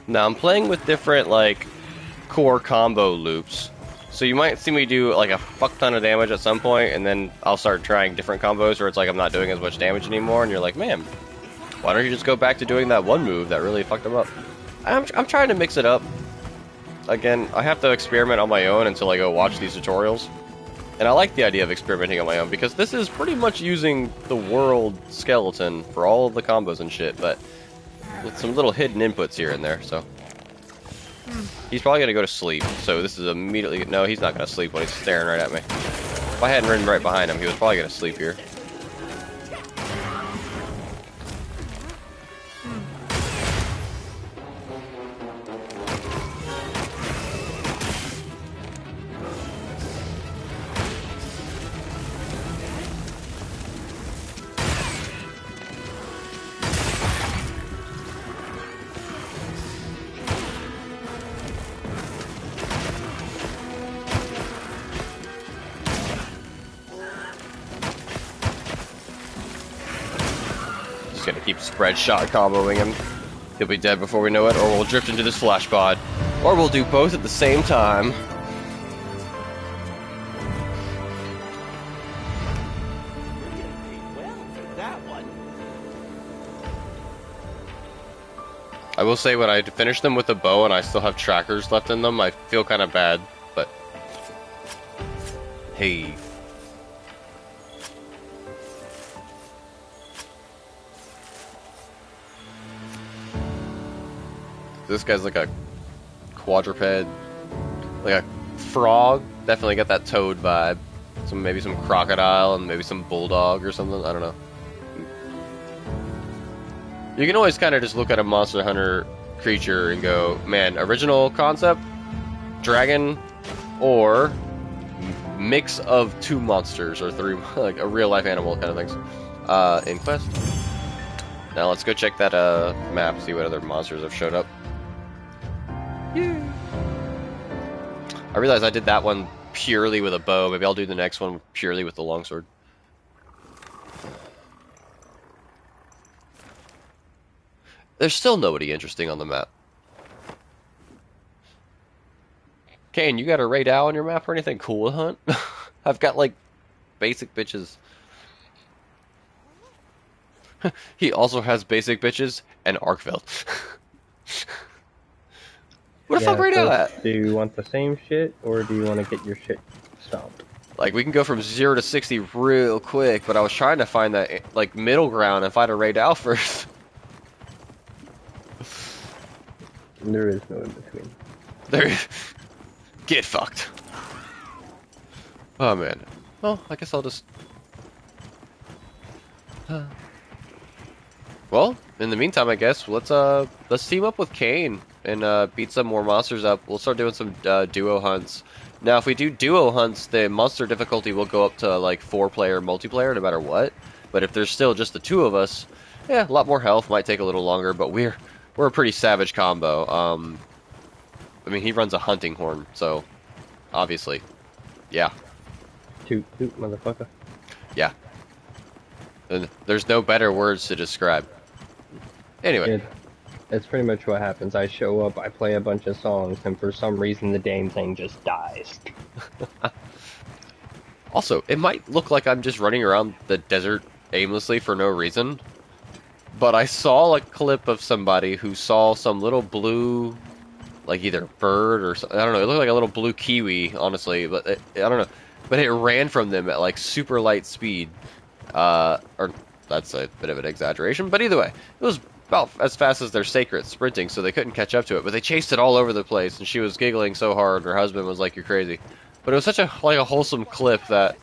Now I'm playing with different like core combo loops. So you might see me do like a fuck ton of damage at some point, and then I'll start trying different combos where it's like I'm not doing as much damage anymore, and you're like, man, why don't you just go back to doing that one move that really fucked them up? I'm trying to mix it up. Again, I have to experiment on my own until I go watch these tutorials. And I like the idea of experimenting on my own, because this is pretty much using the world skeleton for all of the combos and shit, but with some little hidden inputs here and there, so. He's probably gonna go to sleep, so this is immediately... No, he's not gonna sleep when he's staring right at me. If I hadn't ridden right behind him, he was probably gonna sleep here. Just gonna keep spread shot comboing him. He'll be dead before we know it, or we'll drift into this flash pod. Or we'll do both at the same time. We're getting paid well for that one. I will say when I finish them with a bow and I still have trackers left in them, I feel kind of bad, but... Hey. This guy's like a quadruped, like a frog. Definitely got that toad vibe. Maybe some crocodile and maybe some bulldog or something. I don't know. You can always kind of just look at a Monster Hunter creature and go, man, original concept, dragon, or mix of two monsters or three, like a real life animal kind of things. In quest. Now let's go check that map, see what other monsters have showed up. Yeah. I realized I did that one purely with a bow. Maybe I'll do the next one purely with the longsword. There's still nobody interesting on the map. Kane, you got a raid owl on your map or anything cool to hunt? I've got like basic bitches. He also has basic bitches and Arkveld. Where the fuck raid owl at? Do you want the same shit, or do you want to get your shit stomped? Like, we can go from 0 to 60 real quick, but I was trying to find that, like, middle ground and find a raid owl first. There is no in between. There. Get fucked. Oh, man. Well, I guess I'll just... Well, in the meantime, I guess, let's team up with Kane and beat some more monsters up. We'll start doing some duo hunts. Now, if we do duo hunts, the monster difficulty will go up to, like, 4-player multiplayer, no matter what. But if there's still just the two of us, yeah, a lot more health, might take a little longer, but we're a pretty savage combo. I mean, he runs a hunting horn, so, obviously, yeah. Toot, toot, motherfucker. Yeah. And there's no better words to describe. Anyway. It's pretty much what happens. I show up, I play a bunch of songs, and for some reason the damn thing just dies. Also, it might look like I'm just running around the desert aimlessly for no reason. But I saw a clip of somebody who saw some little blue, like either bird or something. I don't know. It looked like a little blue kiwi, honestly, but I don't know. But it ran from them at like super light speed. Or that's a bit of an exaggeration, but either way, it was about as fast as their sacred sprinting, so they couldn't catch up to it. But they chased it all over the place, and she was giggling so hard. Her husband was like, "You're crazy," but it was such a wholesome clip that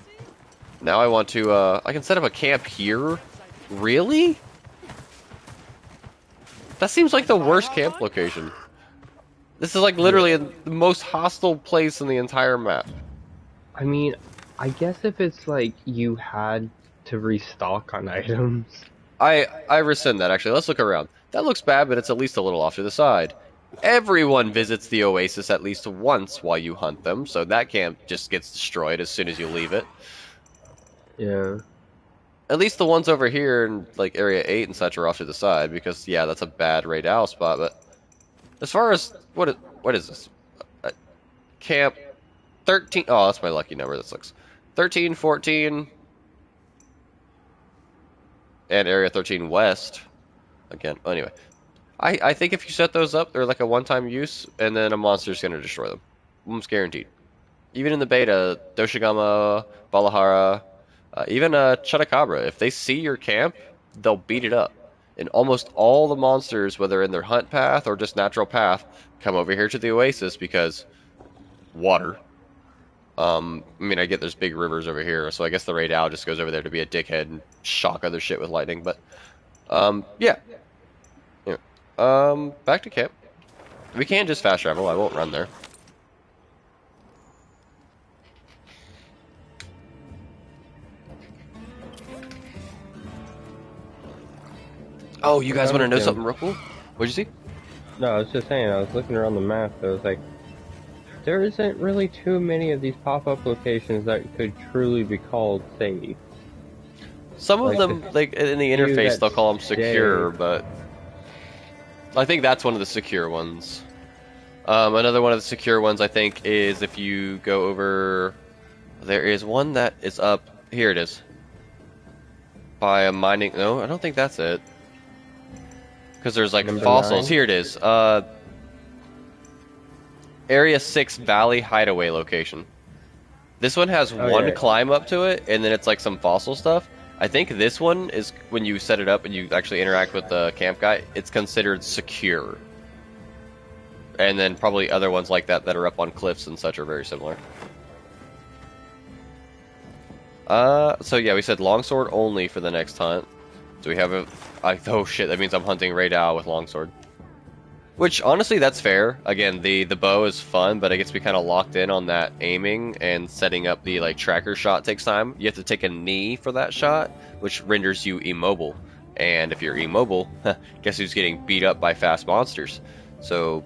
now I want to. I can set up a camp here. Really? That seems like the worst camp location. This is like literally the most hostile place in the entire map. I mean, I guess if it's like you had to restock on items. I rescind that, actually. Let's look around. That looks bad, but it's at least a little off to the side. Everyone visits the oasis at least once while you hunt them, so that camp just gets destroyed as soon as you leave it. Yeah. At least the ones over here in like Area 8 and such are off to the side, because yeah, that's a bad raid owl spot, but as far as what is this? Camp 13. Oh, that's my lucky number. This looks 13, 14, and Area 13 West. Again, anyway, I think if you set those up, they're like a one-time use, and then a monster's gonna destroy them. Almost guaranteed. Even in the beta, Doshigama, Balahara, even Chutacabra, if they see your camp, they'll beat it up. And almost all the monsters, whether in their hunt path or just natural path, come over here to the oasis because water. I mean, I get there's big rivers over here, so I guess the raid owl just goes over there to be a dickhead and shock other shit with lightning. But yeah. Anyway, back to camp. We can just fast travel. I won't run there. Oh, you guys want to know something real cool? What'd you see? No, I was just saying, I was looking around the map, I was like, there isn't really too many of these pop-up locations that could truly be called safe. Some of them, like in the interface, they'll call them secure, but I think that's one of the secure ones. Another one of the secure ones, I think, is if you go over... There is one that is up... Here it is. By a mining... No, I don't think that's it. Because there's like Number fossils. 9? Here it is. Area 6 Valley Hideaway location. This one has one climb up to it, and then it's like some fossil stuff. I think this one is when you set it up and you actually interact with the camp guy, it's considered secure. And then probably other ones like that that are up on cliffs and such are very similar. So yeah, we said longsword only for the next hunt. So we have a... oh shit, that means I'm hunting raid owl with longsword. Which, honestly, that's fair. Again, the bow is fun, but it gets me kind of locked in on that aiming, and setting up the like tracker shot takes time. You have to take a knee for that shot, which renders you immobile. And if you're immobile, guess who's getting beat up by fast monsters? So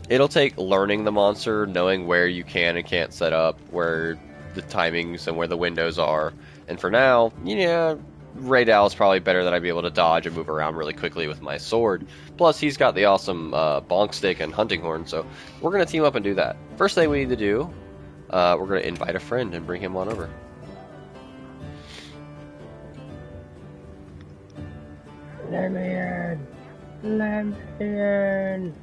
it'll take learning the monster, knowing where you can and can't set up, where the timings and where the windows are. And for now, yeah, raid owl is probably better that I'd be able to dodge and move around really quickly with my sword. Plus, he's got the awesome bonk stick and hunting horn, so we're going to team up and do that. First thing we need to do, we're going to invite a friend and bring him on over. Let me in! Let me in!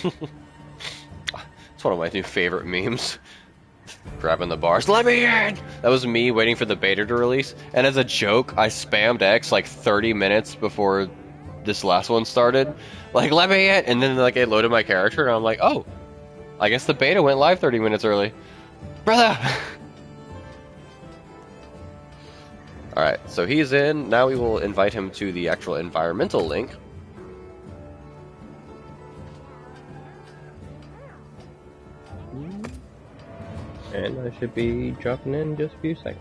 It's one of my new favorite memes. Grabbing the bars, let me in! That was me waiting for the beta to release, and as a joke, I spammed X like 30 minutes before this last one started. Like, let me in! And then like it loaded my character, and I'm like, oh, I guess the beta went live 30 minutes early. Brother! Alright, so he's in. Now we will invite him to the actual environmental link. And I should be dropping in just a few seconds.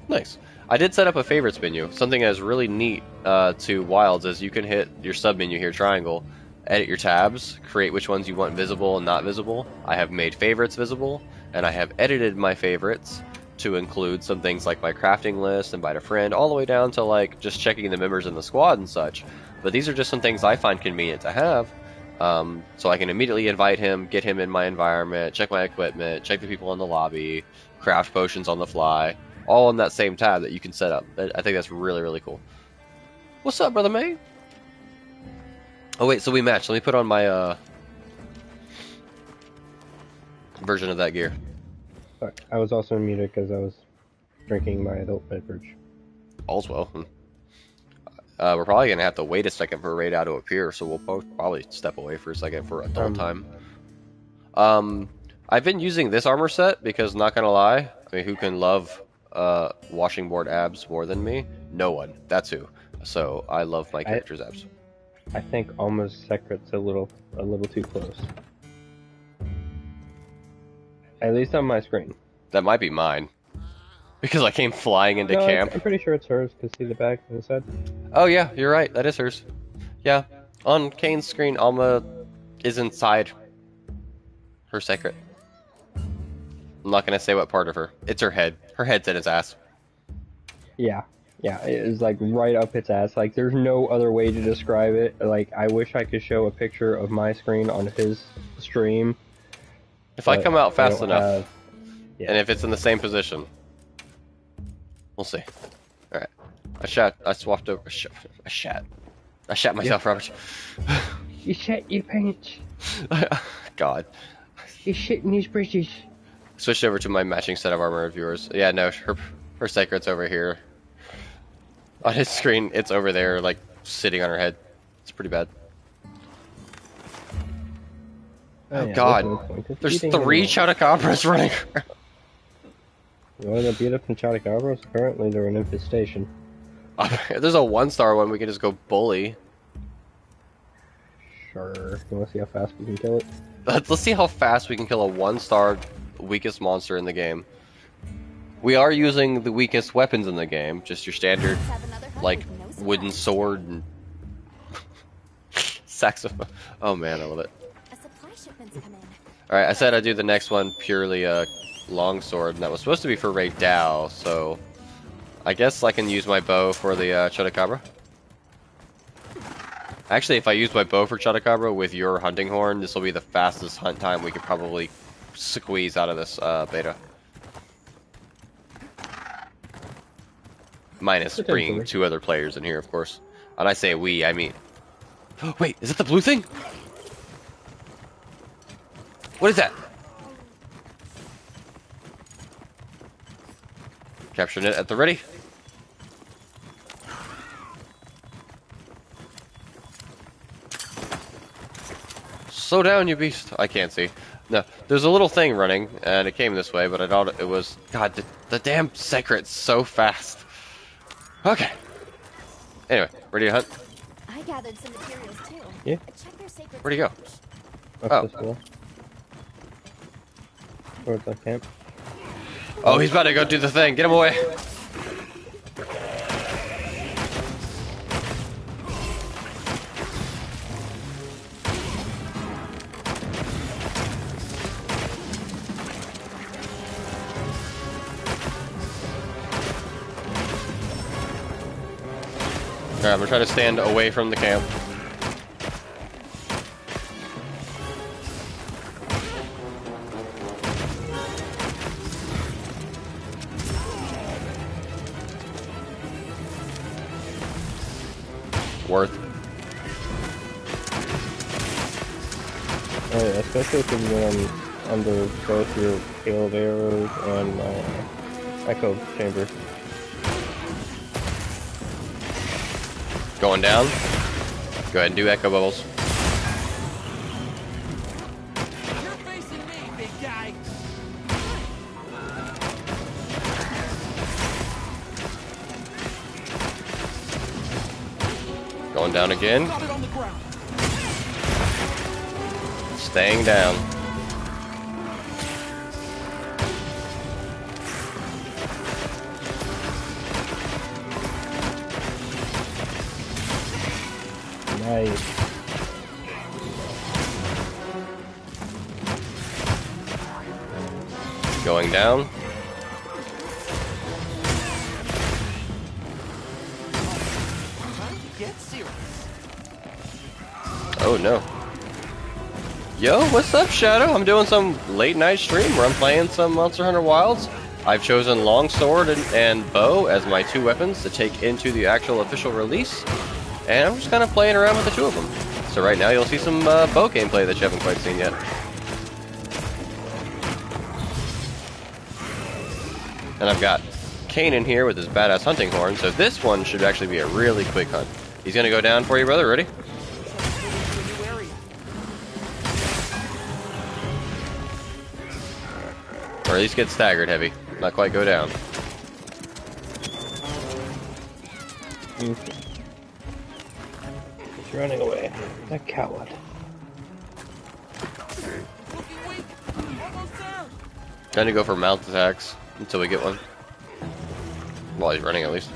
Nice. I did set up a favorites menu. Something that is really neat to Wilds is you can hit your sub menu here, triangle, edit your tabs, create which ones you want visible and not visible. I have made favorites visible, and I have edited my favorites to include some things like my crafting list, invite a friend, all the way down to like just checking the members in the squad and such. But these are just some things I find convenient to have. So I can immediately invite him, get him in my environment, check my equipment, check the people in the lobby, craft potions on the fly. all in that same tab that you can set up. I think that's really, really cool. What's up, brother May? Oh wait, so we matched. Let me put on my version of that gear. Sorry, I was also muted because I was drinking my adult beverage. All's well. We're probably gonna have to wait a second for Radar to appear, so we'll both probably step away for a second for adult time. I've been using this armor set because, not gonna lie, I mean, who can love washing board abs more than me? No one. That's who. So I love my character's abs. I think almost Secret's a little too close. At least on my screen. That might be mine. Because I came flying into No, camp. I'm pretty sure it's hers, because see the back and the side? Oh yeah, you're right. That is hers. Yeah. On Kane's screen, Alma is inside her secret. I'm not gonna say what part of her. It's her head. Her head's in his ass. Yeah. Yeah, it is like right up its ass. Like, there's no other way to describe it. Like, I wish I could show a picture of my screen on his stream. If I come out fast enough, yeah. and if it's in the same position, we'll see. Alright. I swapped over. I shat myself, Robert. You shat your pants. God. You shit in his britches. Switched over to my matching set of armor viewers. Yeah, no, her secret's over here. On his screen, it's over there, like, sitting on her head. It's pretty bad. Oh yeah, god. There's 3 Chotacabras running around. You want to beat up some Chotacabras? Apparently they're an infestation. If there's a 1-star one, we can just go bully. Sure. You want to see how fast we can kill it? Let's see how fast we can kill a 1-star weakest monster in the game. We are using the weakest weapons in the game, just your standard, like, wooden sword and saxophone. Oh man, I love it. Alright, I said I'd do the next one purely long sword, and that was supposed to be for Raid Dow, so I guess I can use my bow for the Chotacabra. Actually, if I use my bow for Chotacabra with your hunting horn, this will be the fastest hunt time we could probably squeeze out of this beta. Minus bringing 2 other players in here, of course. And I say we, I mean... Wait, is it the blue thing? What is that? Capturing it at the ready. Slow down, you beast. I can't see. No, there's a little thing running, and it came this way, but I thought it was... God, the damn secret's so fast. Okay. Anyway, ready to hunt? I gathered some materials too. Yeah. Check their sacred Where'd he go? Up this wall. Towards the camp. Oh, he's about to go do the thing. Get him away. Alright, I'm gonna try to stand away from the camp. Worth. Oh yeah, especially if you went under both your hail of arrows and echo chamber. Going down. Go ahead and do echo bubbles. You're facing me, big guy. Going down again. Got it on the ground. Staying down. Nice. Going down. Get serious. Oh no. Yo, what's up, Shadow? I'm doing some late night stream where I'm playing some Monster Hunter Wilds. I've chosen longsword and bow as my 2 weapons to take into the actual official release, and I'm just kind of playing around with the 2 of them. So right now you'll see some bow gameplay that you haven't quite seen yet. And I've got Kane in here with his badass hunting horn, so this one should actually be a really quick hunt. He's gonna go down for you, brother. Ready? Or at least get staggered heavy. Not quite go down. He's running away. That coward. Looking weak. Almost down. Trying to go for mount attacks until we get one. While he's running, at least.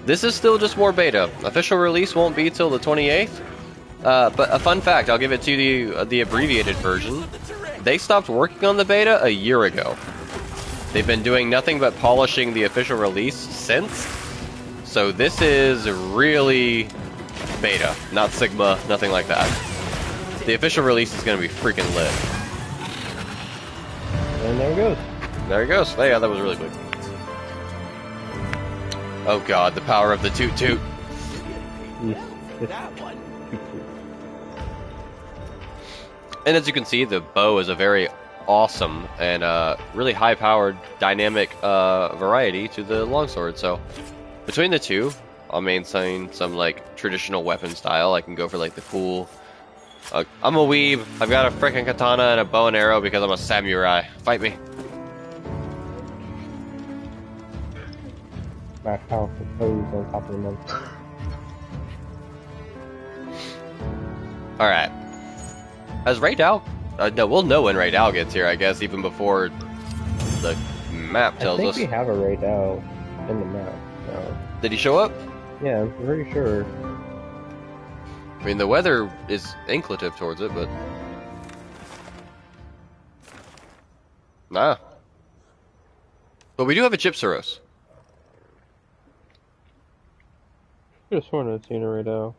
This is still just more beta. Official release won't be till the 28th. But a fun fact, I'll give it to the abbreviated version. They stopped working on the beta a year ago. They've been doing nothing but polishing the official release since. So this is really beta, not Sigma, nothing like that. The official release is going to be freaking lit. And there it goes. There he goes. Oh, yeah, that was really quick. Oh god, the power of the toot toot. That one. And as you can see, the bow is a very awesome and really high-powered, dynamic variety to the longsword. So between the 2, I'll maintain some like traditional weapon style. I can go for like the cool. I'm a weeb. I've got a freaking katana and a bow and arrow because I'm a samurai. Fight me. My powerful pose on top of the monster. All right. Has Raydal? No, we'll know when Raydal gets here, I guess, even before the map tells I think us. we have a right out in the map. No. Did he show up? Yeah, I'm pretty sure. I mean, the weather is inclinative towards it, but... Nah. But we do have a Gypsaros. Just wanted to see a right out.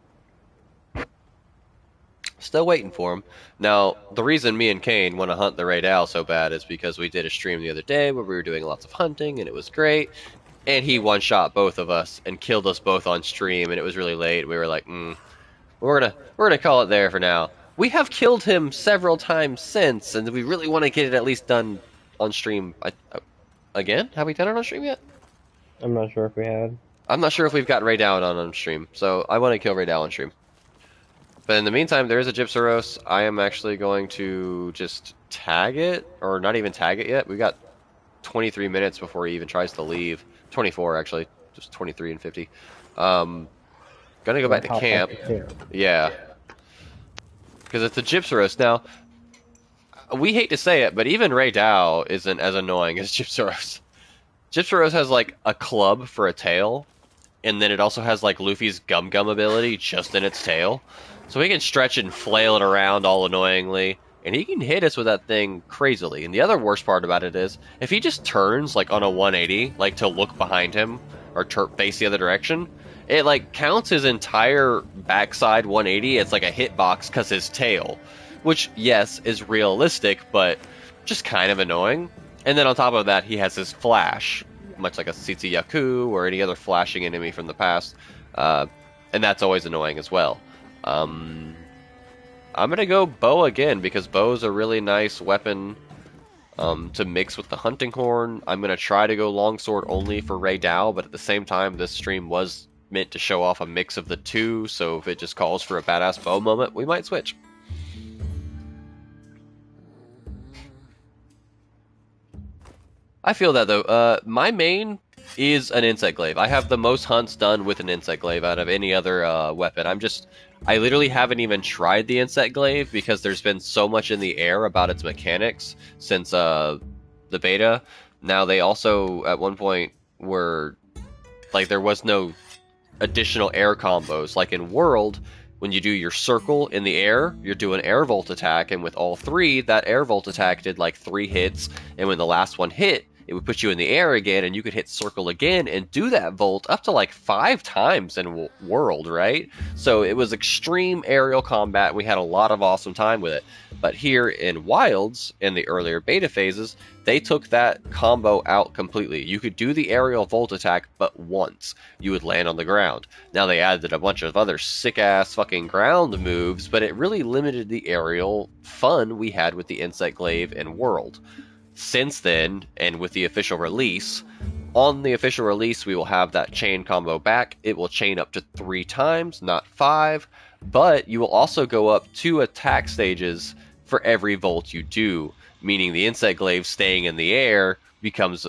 Still waiting for him. Now, the reason me and Kane want to hunt the Raydal so bad is because we did a stream the other day where we were doing lots of hunting, and it was great. And he one-shot both of us and killed us both on stream, and it was really late. We were like, we're gonna call it there for now. We have killed him several times since, and we really want to get it at least done on stream. Again? Have we done it on stream yet? I'm not sure if we had. I'm not sure if we've got Raydal on stream, so I want to kill Raydal on stream. But in the meantime, there is a Gypsaros. I am actually going to just tag it, or not even tag it yet. We got 23 minutes before he even tries to leave. 24, actually. Just 23 and 50. Gonna go back to camp. Yeah. Because it's a Gypsaros. Now, we hate to say it, but even Raydal isn't as annoying as Gypsaros. Gypsaros has, like, a club for a tail, and then it also has, like, Luffy's Gum Gum ability just in its tail. So he can stretch it and flail it around all annoyingly, and he can hit us with that thing crazily. And the other worst part about it is, if he just turns, like, on a 180, like, to look behind him, or face the other direction, it, like, counts his entire backside 180 as, like, a hitbox because his tail. Which, yes, is realistic, but just kind of annoying. And then on top of that, he has his flash, much like a Tsitsi Yaku or any other flashing enemy from the past. And that's always annoying as well. I'm gonna go bow again because bow is a really nice weapon to mix with the hunting horn. I'm gonna try to go longsword only for Raydal, but at the same time, this stream was meant to show off a mix of the 2, so if it just calls for a badass bow moment, we might switch. I feel that though. My main is an insect glaive. I have the most hunts done with an insect glaive out of any other weapon. I literally haven't even tried the insect glaive because there's been so much in the air about its mechanics since the beta. Now they also at one point were like there was no additional air combos. Like in World, when you do your circle in the air, you're doing air volt attack, and with all 3, that air volt attack did like 3 hits, and when the last one hit, it would put you in the air again, and you could hit circle again and do that volt up to like 5 times in World, right? So it was extreme aerial combat. We had a lot of awesome time with it. But here in Wilds, in the earlier beta phases, they took that combo out completely. You could do the aerial volt attack, but once. You would land on the ground. Now they added a bunch of other sick-ass fucking ground moves, but it really limited the aerial fun we had with the Insect Glaive in World. Since then, and with the official release, on the official release we will have that chain combo back. It will chain up to 3 times, not 5, but you will also go up 2 attack stages for every volt you do, meaning the Insect Glaive staying in the air becomes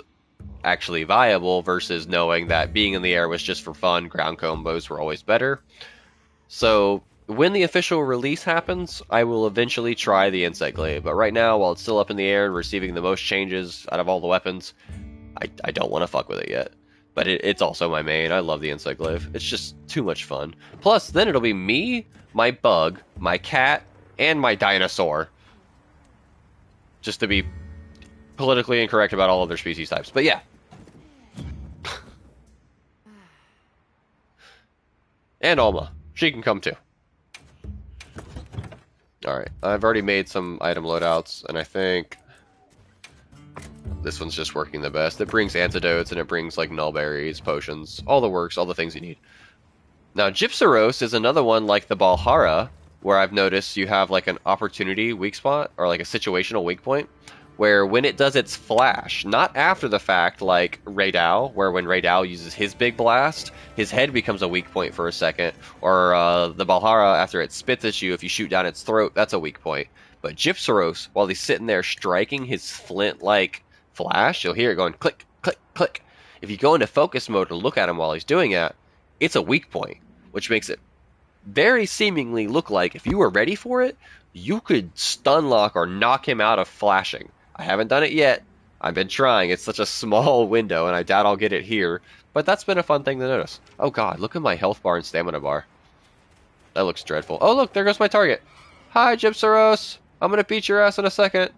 actually viable versus knowing that being in the air was just for fun. Ground combos were always better. So when the official release happens, I will eventually try the Insect Glaive. But right now, while it's still up in the air and receiving the most changes out of all the weapons, I don't want to fuck with it yet. But it's also my main. I love the Insect Glaive. It's just too much fun. Plus, then it'll be me, my bug, my cat, and my dinosaur. Just to be politically incorrect about all other species types. But yeah. And Alma. She can come too. Alright, I've already made some item loadouts, and I think this one's just working the best. It brings antidotes, and it brings like nullberries, potions, all the works, all the things you need. Now, Gypsyros is another one like the Balhara, where I've noticed you have like an opportunity weak spot, or like a situational weak point, where when it does its flash, not after the fact like Raydal, where when Raydal uses his big blast, his head becomes a weak point for a second, or the Balhara, after it spits at you, if you shoot down its throat, that's a weak point. But Gypsyros, while he's sitting there striking his flint-like flash, you'll hear it going click, click, click. If you go into focus mode and look at him while he's doing that, it's a weak point, which makes it very seemingly look like if you were ready for it, you could stun lock or knock him out of flashing. I haven't done it yet. I've been trying. It's such a small window, and I doubt I'll get it here. But that's been a fun thing to notice. Oh god, look at my health bar and stamina bar. That looks dreadful. Oh look, there goes my target. Hi, Gypsyros. I'm gonna beat your ass in a second.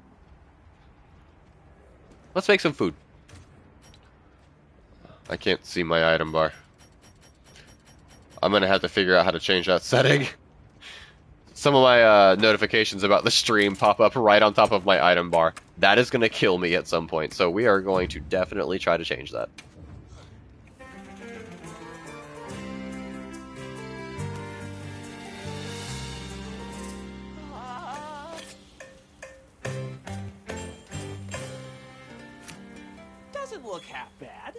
Let's make some food. I can't see my item bar. I'm gonna have to figure out how to change that setting. Some of my notifications about the stream pop up right on top of my item bar. That is going to kill me at some point, so we are going to definitely try to change that. Doesn't look half bad.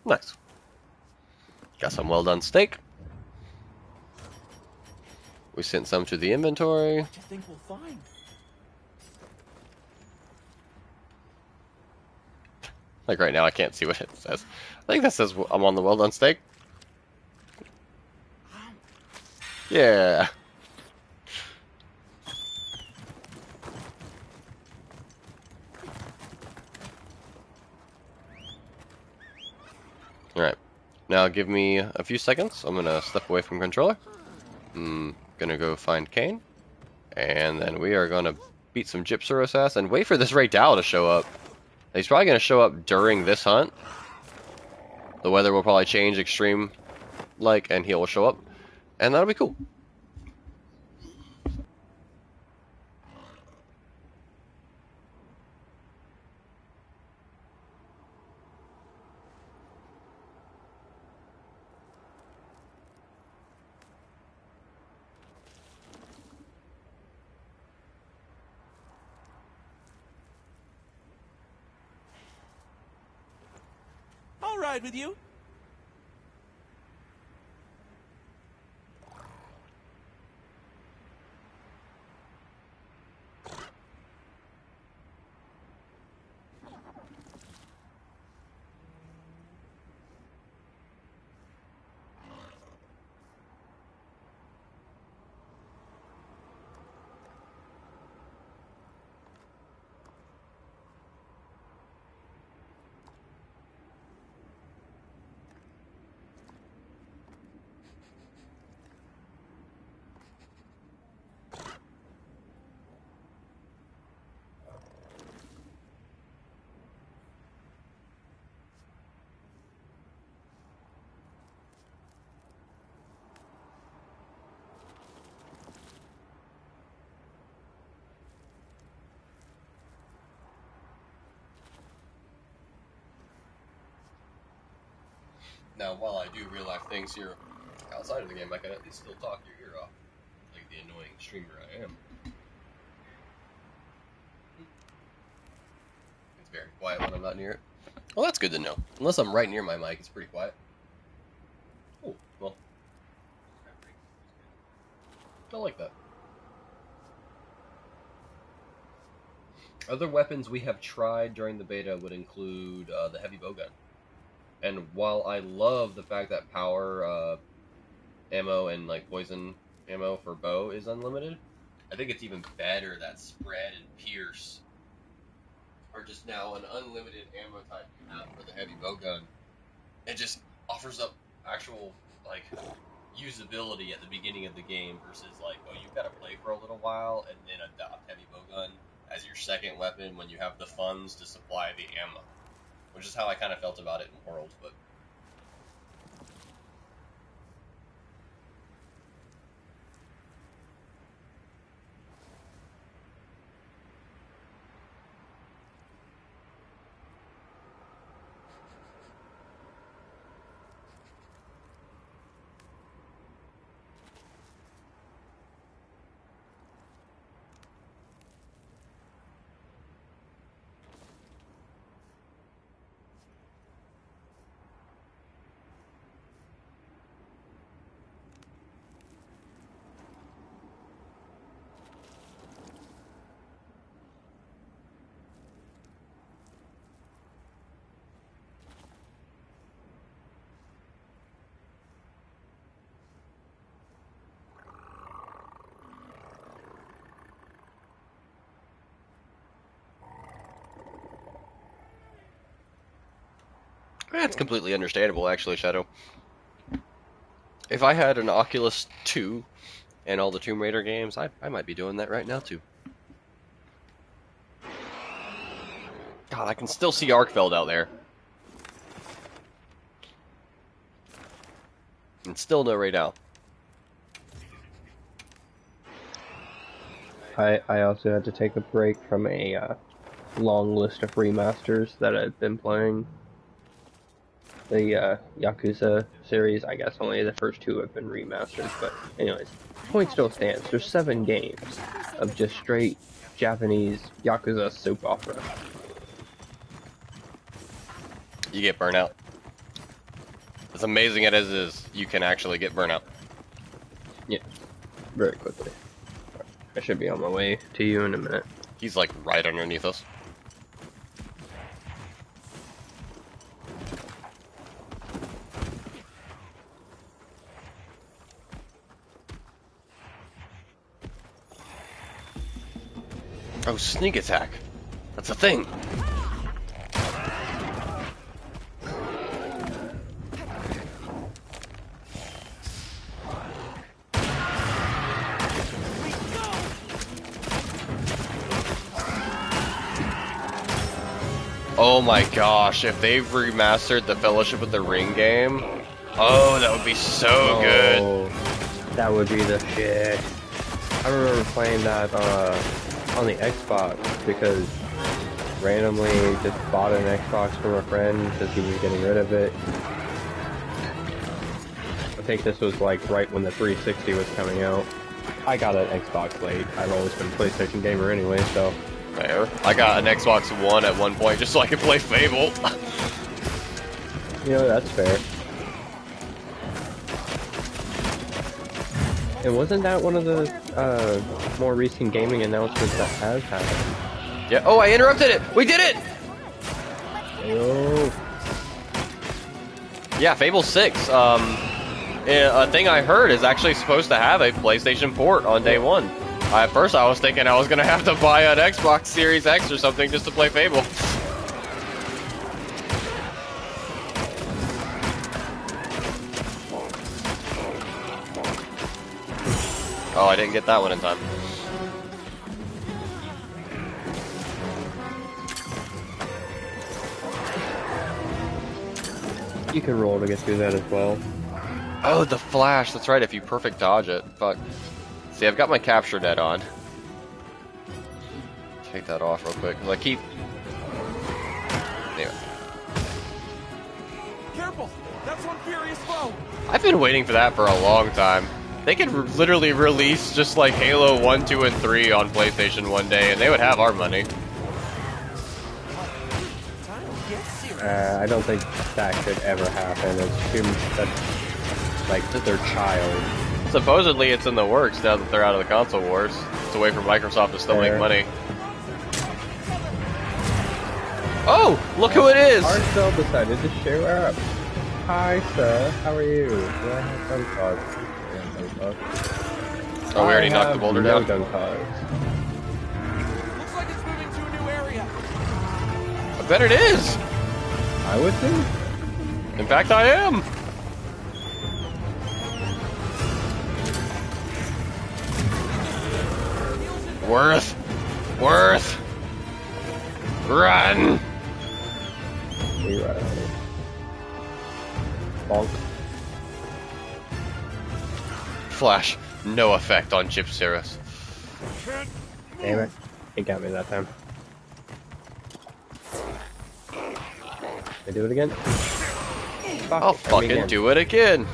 Nice. Got some well done steak. We sent some to the inventory. What do you think we'll find? Like right now, I can't see what it says. I think that says I'm on the well done steak. Yeah. Alright. Now give me a few seconds. I'm gonna step away from controller. I'm gonna go find Kane. And then we are gonna beat some Gypsyros ass and wait for this Raydal to show up. He's probably gonna show up during this hunt. The weather will probably change extreme like, and he will show up. And that'll be cool. I'll ride with you. Now, while I do real life things here outside of the game, I can at least still talk your ear off, like the annoying streamer I am. It's very quiet when I'm not near it. Well, that's good to know. Unless I'm right near my mic, it's pretty quiet. Oh, well. I like that. Other weapons we have tried during the beta would include the heavy bowgun. And while I love the fact that power ammo and like poison ammo for bow is unlimited, I think it's even better that spread and pierce are just now an unlimited ammo type you have for the heavy bowgun. It just offers up actual like usability at the beginning of the game versus like, oh, you've got to play for a little while and then adopt heavy bowgun as your second weapon when you have the funds to supply the ammo, which is how I kind of felt about it in World, but that's completely understandable, actually, Shadow. If I had an Oculus 2 and all the Tomb Raider games, I might be doing that right now, too. God, I can still see Arkfeld out there. And still no Raid out. I also had to take a break from a long list of remasters that I've been playing. The Yakuza series, I guess only the first two have been remastered, but anyways, point still stands. There's 7 games of just straight Japanese Yakuza soap opera. You get burnout. As amazing as it is, you can actually get burnout. Yeah, very quickly. I should be on my way to you in a minute. He's like right underneath us. Oh, sneak attack. That's a thing. Oh my gosh, if they've remastered the Fellowship of the Ring game, oh, that would be so good. That would be the shit. I remember playing that on the Xbox because randomly just bought an Xbox from a friend because he was getting rid of it. I think this was like right when the 360 was coming out. I got an Xbox late. I've always been a PlayStation gamer anyway, so. Fair. I got an Xbox One at one point just so I could play Fable. You know, that's fair. And wasn't that one of the more recent gaming announcements that has happened? Yeah. Oh, I interrupted it. We did it. Yo. Yeah, Fable 6. A thing I heard is actually supposed to have a PlayStation port on day one. At first, I was thinking I was gonna have to buy an Xbox Series X or something just to play Fable. Oh, I didn't get that one in time. You can roll to get through that as well. Oh, the flash. That's right, if you perfect dodge it. Fuck. See, I've got my capture net on. Take that off real quick, because I keep... Anyway. Careful! people! That's one furious foe! I've been waiting for that for a long time. They could literally release just like Halo 1, 2, and 3 on PlayStation one day, and they would have our money. I don't think that could ever happen. That's like their child. Supposedly it's in the works now that they're out of the console wars. It's a way for Microsoft to still make money. Oh, look who it is! Arcel decided to show up. Hi, sir. How are you? Do I have gun cards? Oh, we already knocked the boulder down? Gun cards. Looks like it's moving to a new area. I bet it is! I would think. In fact, I am! Worth! Run! We run. Bonk. Flash, no effect on Chip Cirrus. Damn it. He got me that time. I do it again? I'll fucking do it again.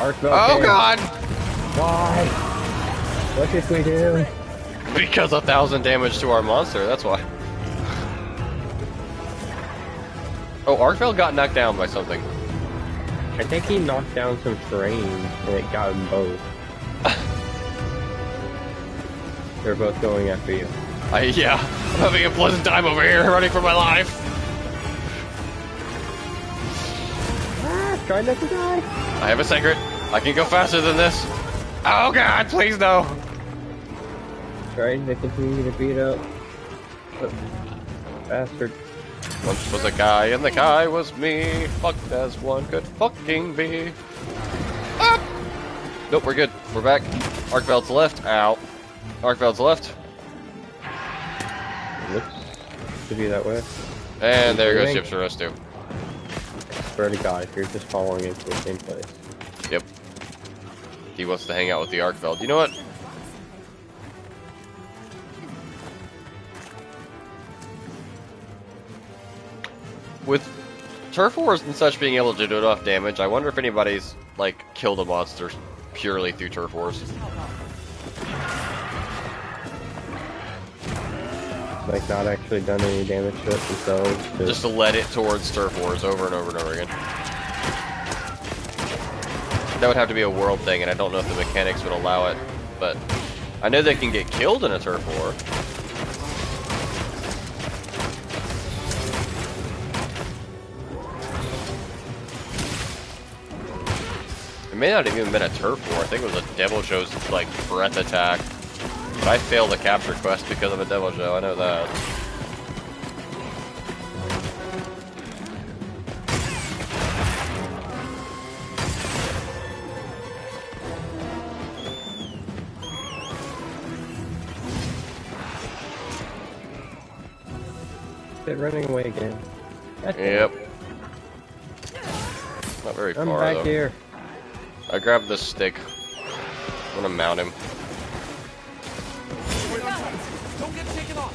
Oh god! Why? What did we do? Because 1,000 damage to our monster, that's why. Oh, Arkfeld got knocked down by something. I think he knocked down some terrain and it got them both. They're both going after you. Yeah, I'm having a pleasant time over here, running for my life. Try not to die. I have a secret. I can go faster than this. Oh god, please no. Trying to continue to beat up. Bastard. Once was a guy, and the guy was me. Fucked as one could fucking be. Ah! Nope, we're good. We're back. Arkveld's left. Ow. Arkveld's left. Looks to be that way. And there goes Chips for us too. I swear to God, if you're just falling into the same place. Yep. He wants to hang out with the Arkveld. You know what? With turf wars and such being able to do enough damage, I wonder if anybody's like killed a monster purely through turf wars. Like not actually done any damage to it themselves. Just to let it towards turf wars over and over and over again. That would have to be a world thing, and I don't know if the mechanics would allow it, but I know they can get killed in a turf war. It may not have even been a turf war. I think it was a Devil Show's like breath attack. But I failed the capture quest because of a Devil Show, I know that. They're running away again. Yep. Not very far, I'm back though. here. I grabbed this stick. I'm gonna mount him. Wait on tight. Don't get taken off.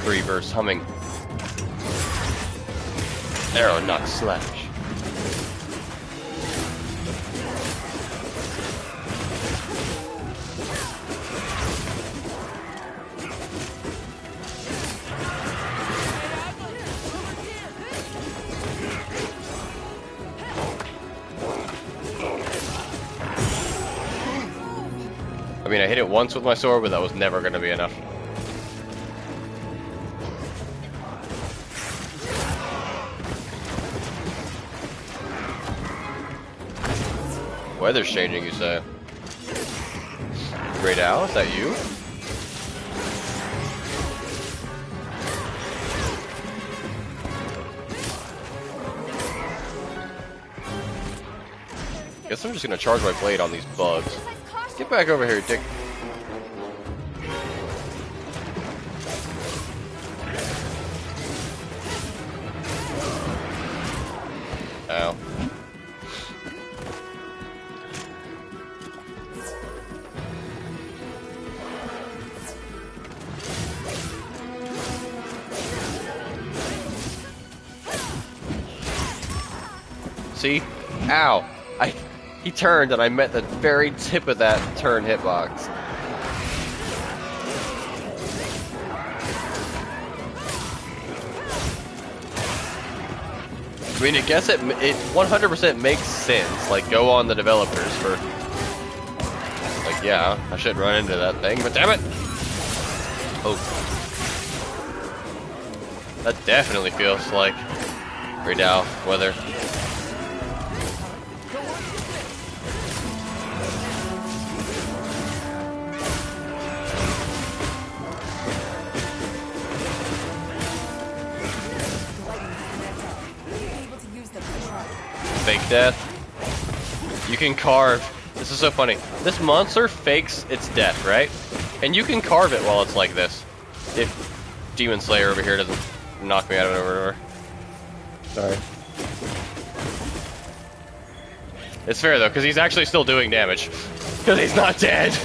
Reverse humming. Arrow knock slash. I mean, I hit it once with my sword, but that was never going to be enough. Weather's changing, you say? Great Owl, is that you? Guess I'm just gonna charge my blade on these bugs. Get back over here, dick. Ow. See? Ow! He turned and I met the very tip of that turn hitbox. I mean, I guess it 100% makes sense. Like, go on the developers for... Like, yeah, I shouldn't run into that thing, but damn it! Oh. That definitely feels like Redoubt weather. Fake death. You can carve. This is so funny. This monster fakes its death, right? And you can carve it while it's like this. If Demon Slayer over here doesn't knock me out of it or whatever. Sorry. It's fair though, because he's actually still doing damage. Because he's not dead.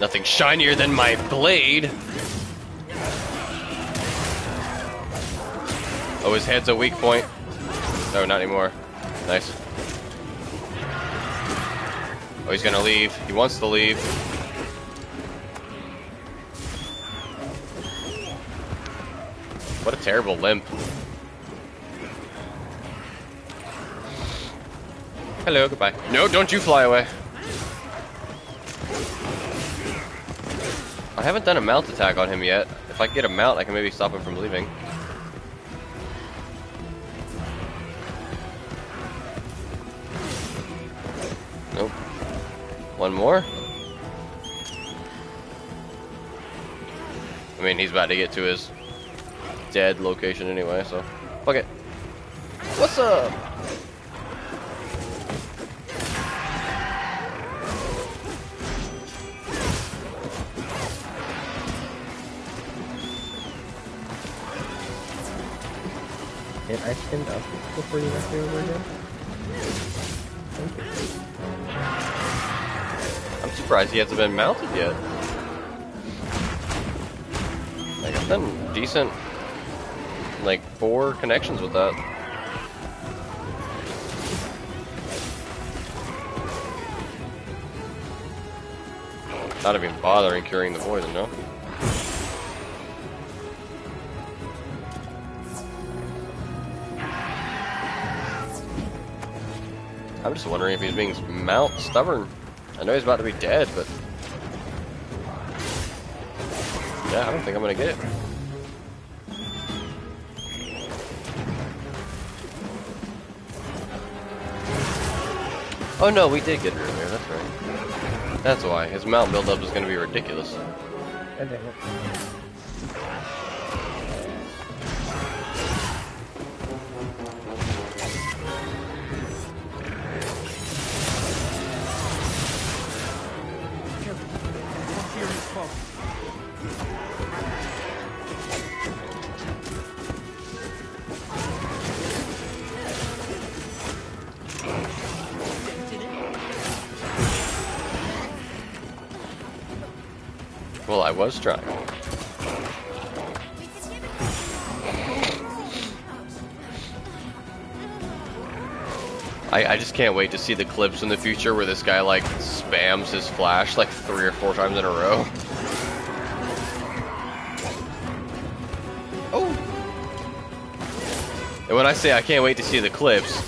Nothing shinier than my blade. Oh, his head's a weak point. No, not anymore. Nice. Oh, he's gonna leave. He wants to leave. What a terrible limp. Hello, goodbye. No, don't you fly away. I haven't done a mount attack on him yet. If I get a mount, I can maybe stop him from leaving. Nope. One more? I mean, he's about to get to his dead location anyway, so... Fuck it. What's up? Can I stand up before you knock me over again? Thank you. I'm surprised he hasn't been mounted yet. Like, I've done decent, like, 4 connections with that. Not even bothering curing the poison, no? I'm just wondering if he's being mount stubborn. I know he's about to be dead, but... Yeah, I don't think I'm gonna get it. Oh no, we did get it earlier, that's right. That's why. His mount buildup is gonna be ridiculous. God damn it. Well, I was trying. I just can't wait to see the clips in the future where this guy like spams his flash like 3 or 4 times in a row. Oh! And when I say I can't wait to see the clips,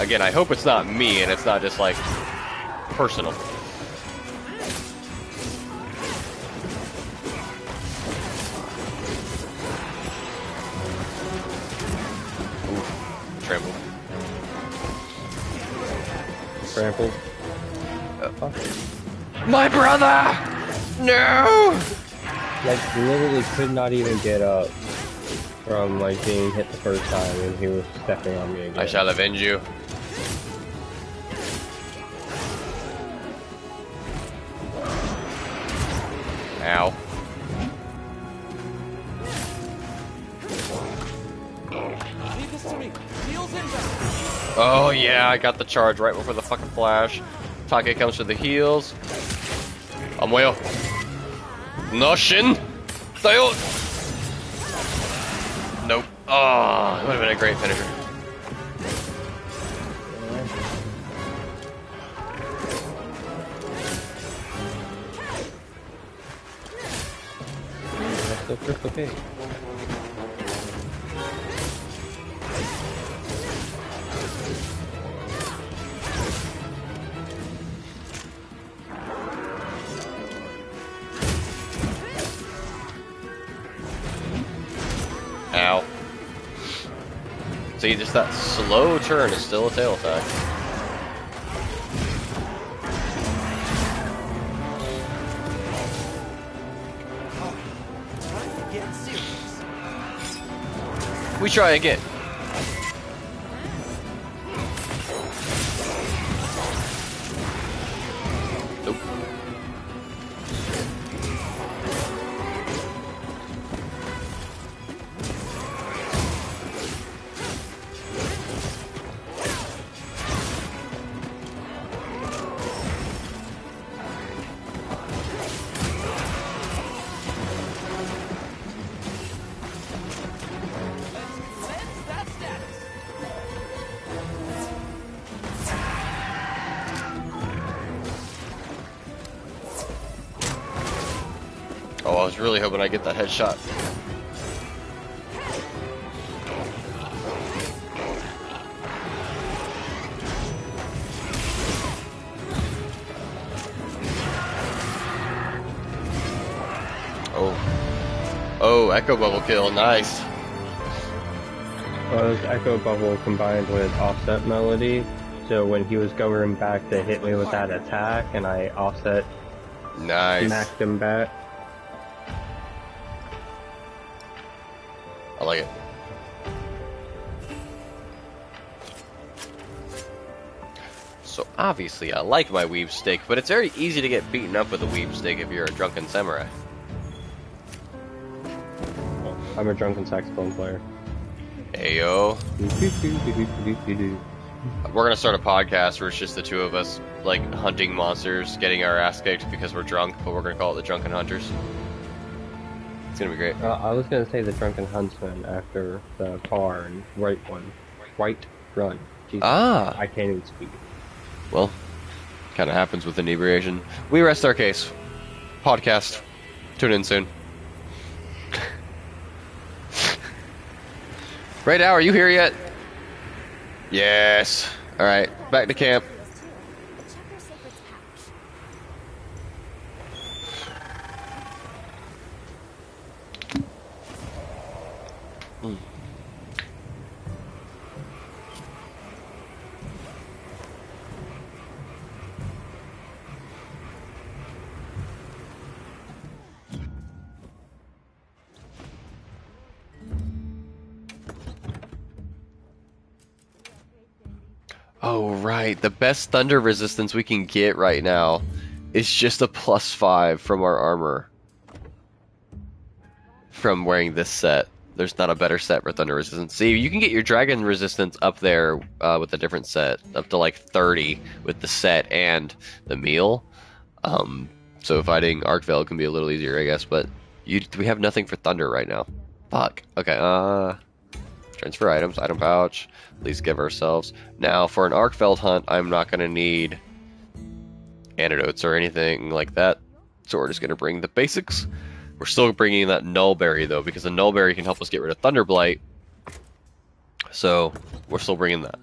again, I hope it's not me and it's not just like personal. Trampled. Trampled. My brother! No! Like, literally could not even get up from, like, being hit the first time, and he was stepping on me again. I shall avenge you. Ow. Oh yeah, I got the charge right before the fucking flash. Take comes for the heals. I'm well. Noshin! Nope. Oh, it would have been a great finisher. That's the crystal cake. Ow. See, just that slow turn is still a tail attack. Get serious. We try again. Nope. That status. Oh, I was really hoping I get that headshot. Oh. Oh, Echo Bubble kill, nice. Well, it was Echo Bubble combined with Offset Melody, so when he was going back to hit me with that attack, and I offset Nice. smacked him back. I like it. So obviously I like my weave stick, but it's very easy to get beaten up with a weave stick if you're a drunken samurai. I'm a drunken saxophone player. Ayo. We're gonna start a podcast where it's just the two of us, like, hunting monsters, getting our ass kicked because we're drunk, but we're gonna call it the Drunken Hunters. It's gonna be great. I was gonna say the Drunken Huntsman after the car and right one. Right run. Jesus, Ah. I can't even speak. Well, kind of happens with inebriation. We rest our case. Podcast. Tune in soon. Right now, are you here yet? Yes. Alright, back to camp. Check your secrets pouch. Oh, right. The best thunder resistance we can get right now is just a +5 from our armor. From wearing this set. There's not a better set for thunder resistance. See, you can get your dragon resistance up there with a different set. Up to like 30 with the set and the meal. So fighting Arcveld can be a little easier, I guess. But we have nothing for thunder right now. Fuck. Okay, transfer items, item pouch. Please give ourselves. Now, for an Arcveld hunt, I'm not going to need antidotes or anything like that. So we're just going to bring the basics. We're still bringing that Nullberry, though, because the Nullberry can help us get rid of Thunderblight. So we're still bringing that.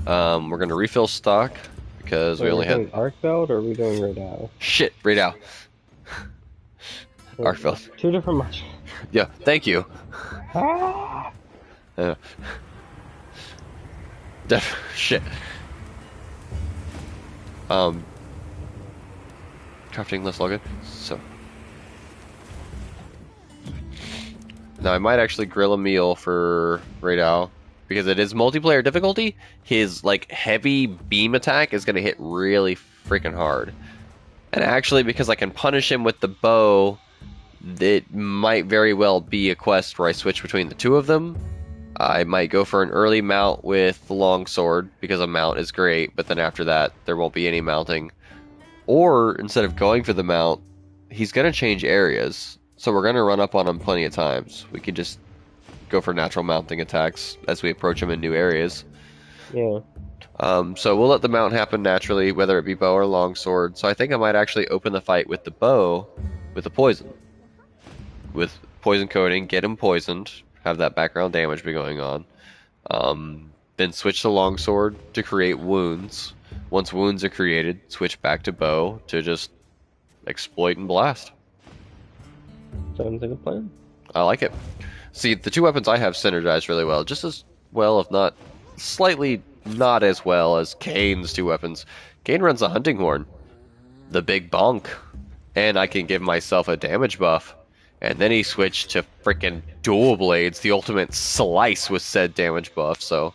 We're going to refill stock, because we only had... Arcveld or are we doing Radau? Shit, right now. Arcveld. Two different much. Yeah, thank you. Ah! Shit. Crafting less login. So now I might actually grill a meal for Radau because it is multiplayer difficulty. His like heavy beam attack is gonna hit really freaking hard, and actually because I can punish him with the bow, it might very well be a quest where I switch between the two of them. I might go for an early mount with the longsword because a mount is great, but then after that there won't be any mounting. Or instead of going for the mount, he's going to change areas, so we're going to run up on him plenty of times. We could just go for natural mounting attacks as we approach him in new areas. Yeah. So we'll let the mount happen naturally, whether it be bow or longsword. So I think I might actually open the fight with the bow with the poison. With poison coating, get him poisoned, have that background damage be going on. Then switch to longsword to create wounds. Once wounds are created, switch back to bow to just exploit and blast. Sounds like a plan. I like it. See, the two weapons I have synergize really well, just as well, if not slightly not as well as Kane's two weapons. Kane runs a hunting horn, the big bonk, and I can give myself a damage buff. And then he switched to freaking dual blades, the ultimate slice with said damage buff, so.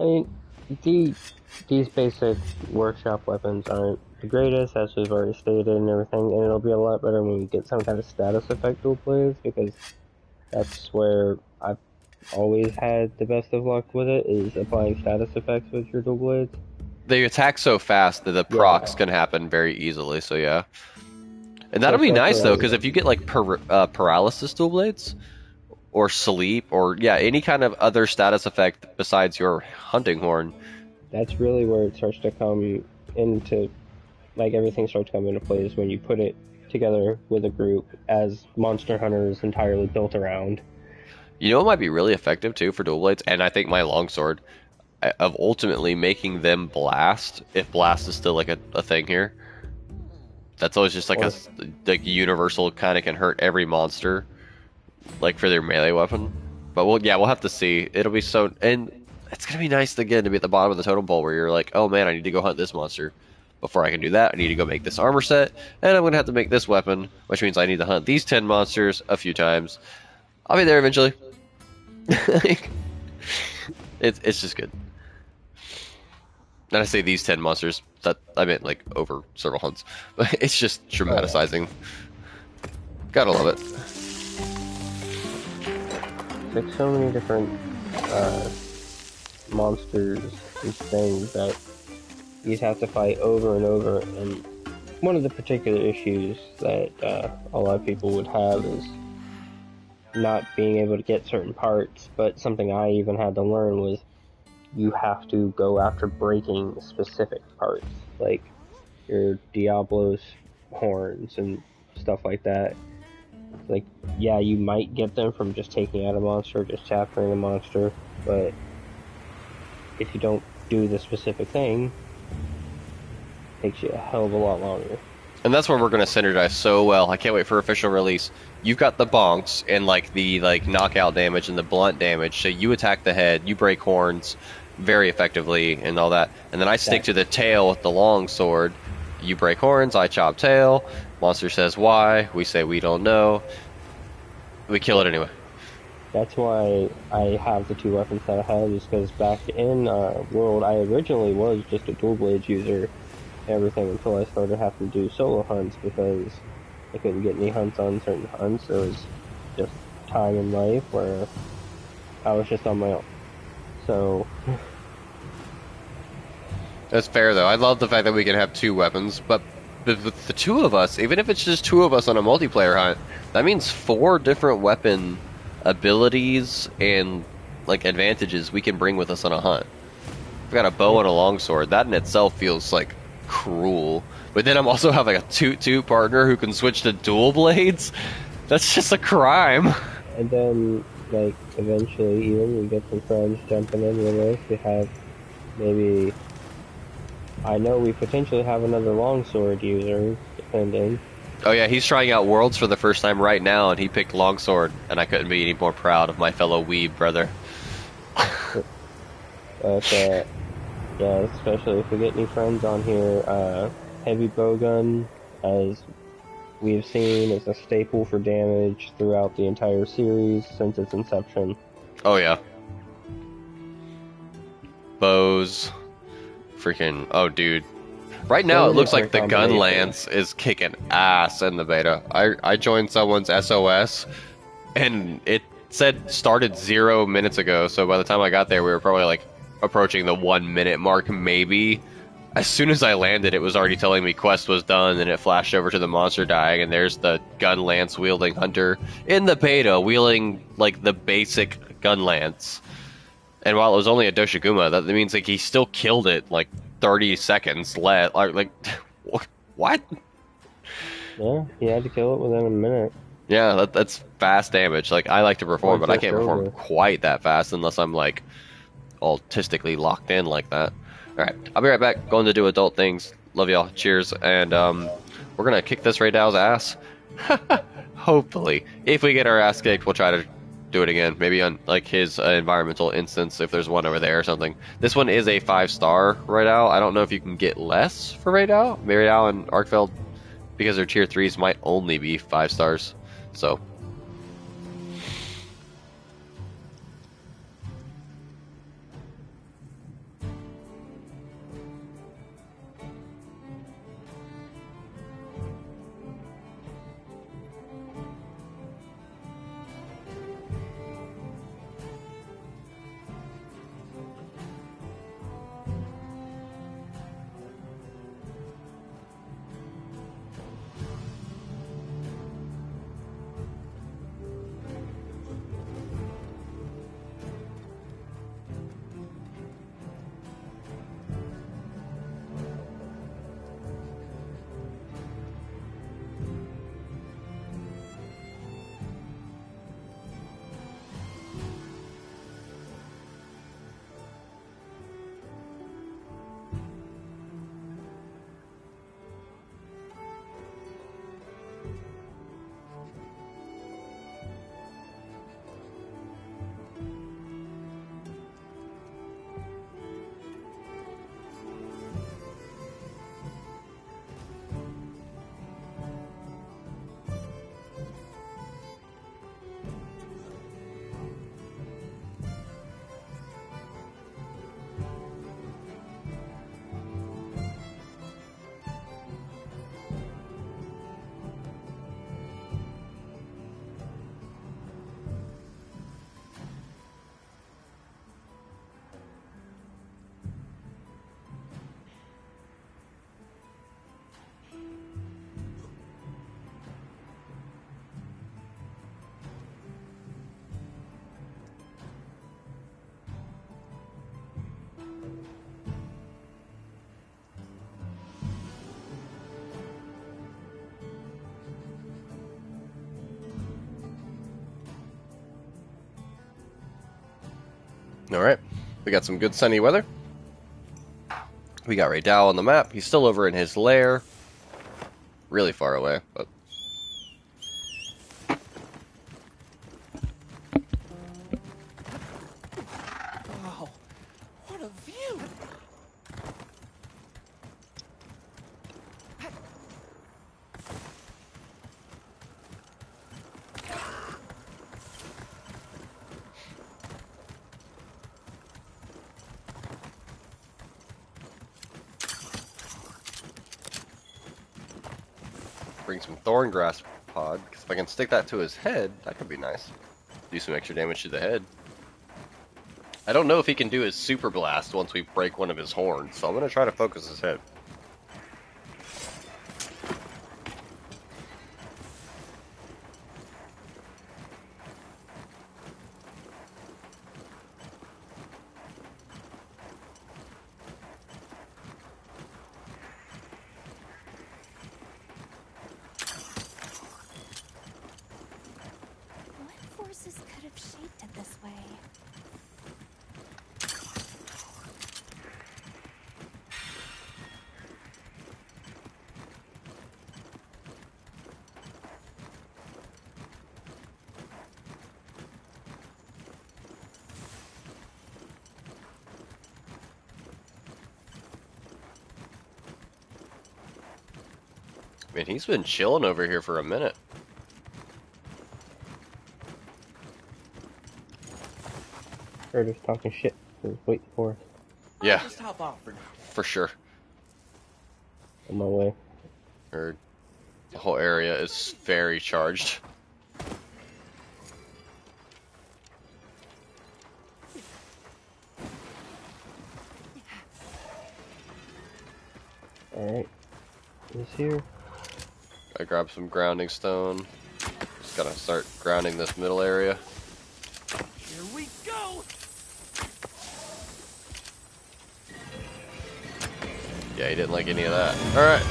I mean, these basic workshop weapons aren't the greatest, as we've already stated and everything, and it'll be a lot better when we get some kind of status effect dual blades, because that's where I've always had the best of luck with it, is applying status effects with your dual blades. They attack so fast that the procs can happen very easily, so yeah. And that'll be nice, though, because if you get, like, paralysis dual blades, or sleep, or, yeah, any kind of other status effect besides your hunting horn. That's really where it starts to come into, like, everything starts to come into place when you put it together with a group as Monster Hunter is entirely built around. You know what might be really effective, too, for dual blades, and I think my longsword, of ultimately making them blast, if blast is still, like, a thing here. That's always just like a universal kind of can hurt every monster, like for their melee weapon. But we'll have to see. It'll be so, and it's gonna be nice again to be at the bottom of the totem pole where you're like, oh man, I need to go hunt this monster. Before I can do that, I need to go make this armor set, and I'm gonna have to make this weapon, which means I need to hunt these 10 monsters a few times. I'll be there eventually. It's just good. And I say these 10 monsters, that I meant like over several hunts. But it's just traumatizing. Gotta love it. Like so many different monsters and things that you have to fight over and over. And one of the particular issues that a lot of people would have is not being able to get certain parts. But something I even had to learn was you have to go after breaking specific parts, like your Diablo's horns and stuff like that. Like, yeah, you might get them from just taking out a monster, just chaptering a monster, but if you don't do the specific thing, it takes you a hell of a lot longer. And that's where we're going to synergize so well. I can't wait for official release. You've got the bonks and like the knockout damage and the blunt damage, so you attack the head, you break horns very effectively and all that. And then I stick to the tail with the long sword. You break horns, I chop tail. Monster says why, we say we don't know. We kill it anyway. That's why I have the two weapons that I have, is because back in World, I originally was just a dual blades user, everything, until I started having to do solo hunts because I couldn't get any hunts on certain hunts. It was just time in life where I was just on my own. So that's fair, though. I love the fact that we can have two weapons, but with the two of us, even if it's just two of us on a multiplayer hunt, that means 4 different weapon abilities and like advantages we can bring with us on a hunt. I've got a bow and a longsword. That in itself feels like cruel. But then I'm also have like a 2-2 partner who can switch to dual blades. That's just a crime. And then, like, eventually, even we get some friends jumping in with us. We have maybe, I know we potentially have another longsword user, depending. Oh yeah, he's trying out Worlds for the first time right now, and he picked longsword, and I couldn't be any more proud of my fellow weeb brother. But, yeah, especially if we get any friends on here, heavy bowgun, as we've seen, is a staple for damage throughout the entire series since its inception. Oh yeah. Bows. Freaking, oh dude. Right now it looks like the gun lance is kicking ass in the beta. I joined someone's SOS, and said started 0 minutes ago, so by the time I got there, we were probably like approaching the 1 minute mark, maybe. As soon as I landed, it was already telling me quest was done, and it flashed over to the monster dying, and there's the gun lance wielding hunter in the beta, wielding like the basic gun lance. And while it was only a Doshiguma, that means like he still killed it like 30 seconds left. Like what? Yeah, he had to kill it within a minute. Yeah, that's fast damage. Like I like to perform, but I can't perform over. quite that fast unless I'm like autistically locked in like that. All right, I'll be right back. Going to do adult things. Love y'all. Cheers, and we're gonna kick this Raydow's ass. Hopefully, if we get our ass kicked, we'll try to do it again. Maybe on like his environmental instance, if there's one over there or something. This one is a 5-star Raydow. I don't know if you can get less for Raydow. Raydow and Arkfeld, because their tier 3s might only be 5 stars. So. Alright, we got some good sunny weather. We got Raydow on the map. He's still over in his lair. Really far away, but... Wow, what a view! Bring some thorn grass pod, because if I can stick that to his head, that could be nice. Do some extra damage to the head. I don't know if he can do his super blast once we break one of his horns, so I'm going to try to focus his head. What forces could have shaped it this way? I mean, he's been chilling over here for a minute. They're just talking shit. They're just waiting for us Yeah, Just hop off for now. for sure. on my way. Or the whole area is very charged. Alright. He's here. I grab some grounding stone. Just gotta start grounding this middle area. Here we go! Yeah, he didn't like any of that. Alright.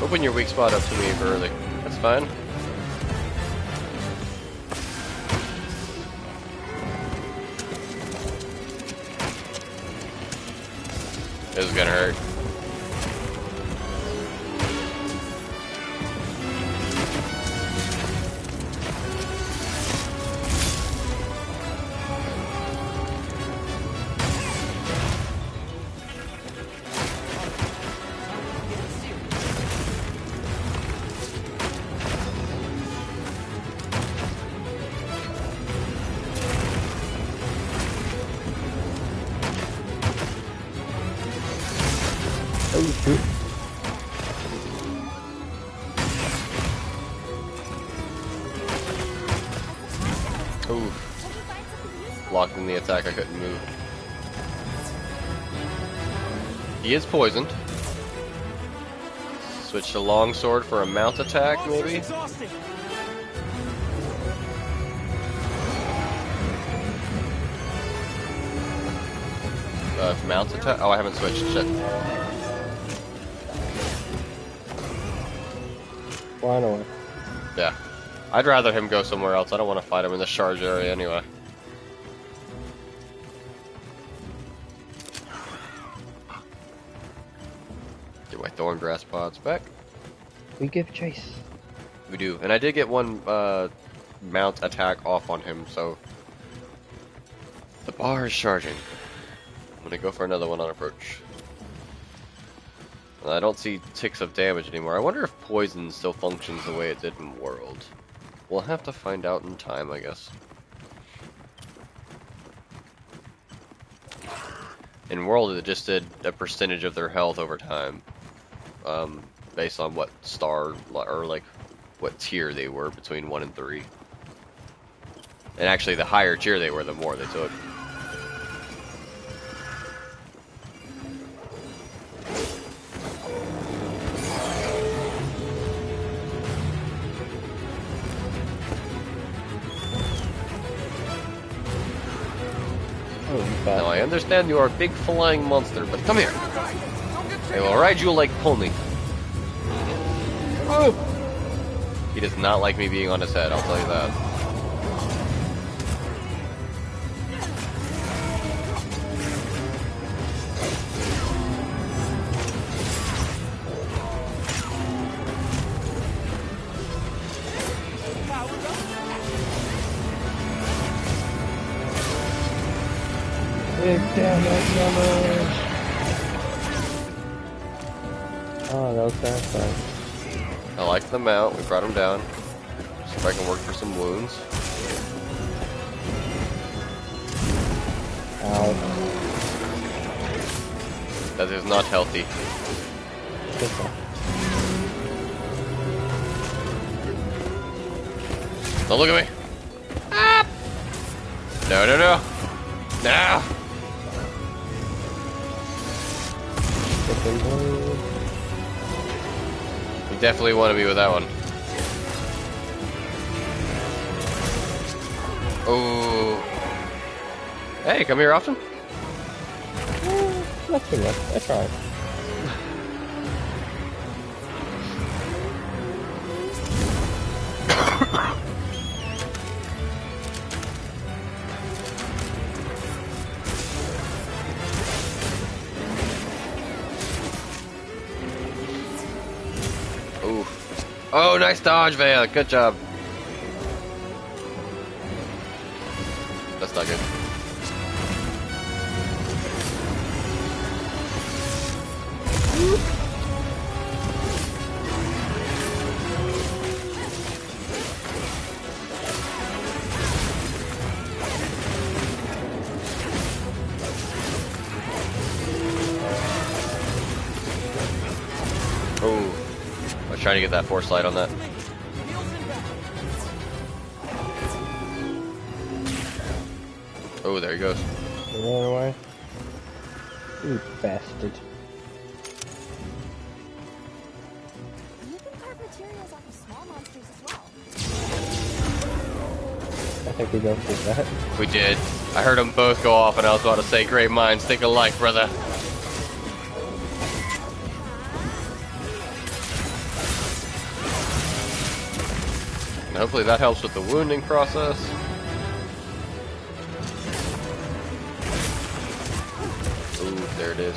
Open your weak spot up to me early. That's fine. This is gonna hurt. Oh shoot. Ooh. Locked in the attack, I couldn't move. He is poisoned. Switch to longsword for a mount attack, maybe? Exhausting. Mount attack? Oh, I haven't switched. Shit. Flying away. Yeah. I'd rather him go somewhere else. I don't want to fight him in the charge area anyway. Get my thorn grass pods back. We give chase. We do. And I did get one mount attack off on him, so the bar is charging. I'm gonna go for another one on approach. I don't see ticks of damage anymore. I wonder if poison still functions the way it did in World. We'll have to find out in time, I guess. In World, it just did a percentage of their health over time, based on what star or like what tier they were between 1 and 3. And actually, the higher tier they were, the more they took. Now I understand you are a big flying monster, but come here. I will ride you like pony. Oh! He does not like me being on his head, I'll tell you that. Big damage numbers. Oh, that was satisfying. I like the mount, we brought him down. See if I can work for some wounds. Ow. That is not healthy. Don't look at me. Ah! No, no, no. No! You definitely want to be with that one. Oh. Hey, come here often? Not too much. I tried. Ooh. Oh, nice dodge, Vale. Good job. That's not good. Oh, I was trying to get that force light on that. Oh, there he goes. You ran away? You bastard. You can carve materials off of small monsters as well. I think we both did that. We did. I heard them both go off, and I was about to say, great minds think alike, brother. And hopefully that helps with the wounding process. Ooh, there it is.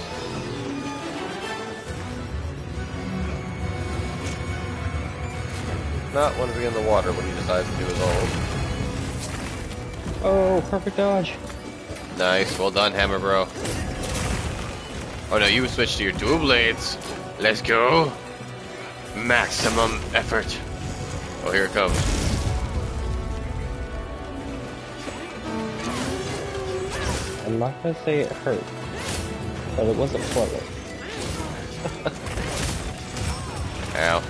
Not want to be in the water when he decides to do his own. Oh, perfect dodge. Nice, well done, Hammer Bro. Oh no, you switched to your dual blades. Let's go. Maximum effort. Oh, here it comes. I'm not gonna say it hurt, but it wasn't pleasant. Ow.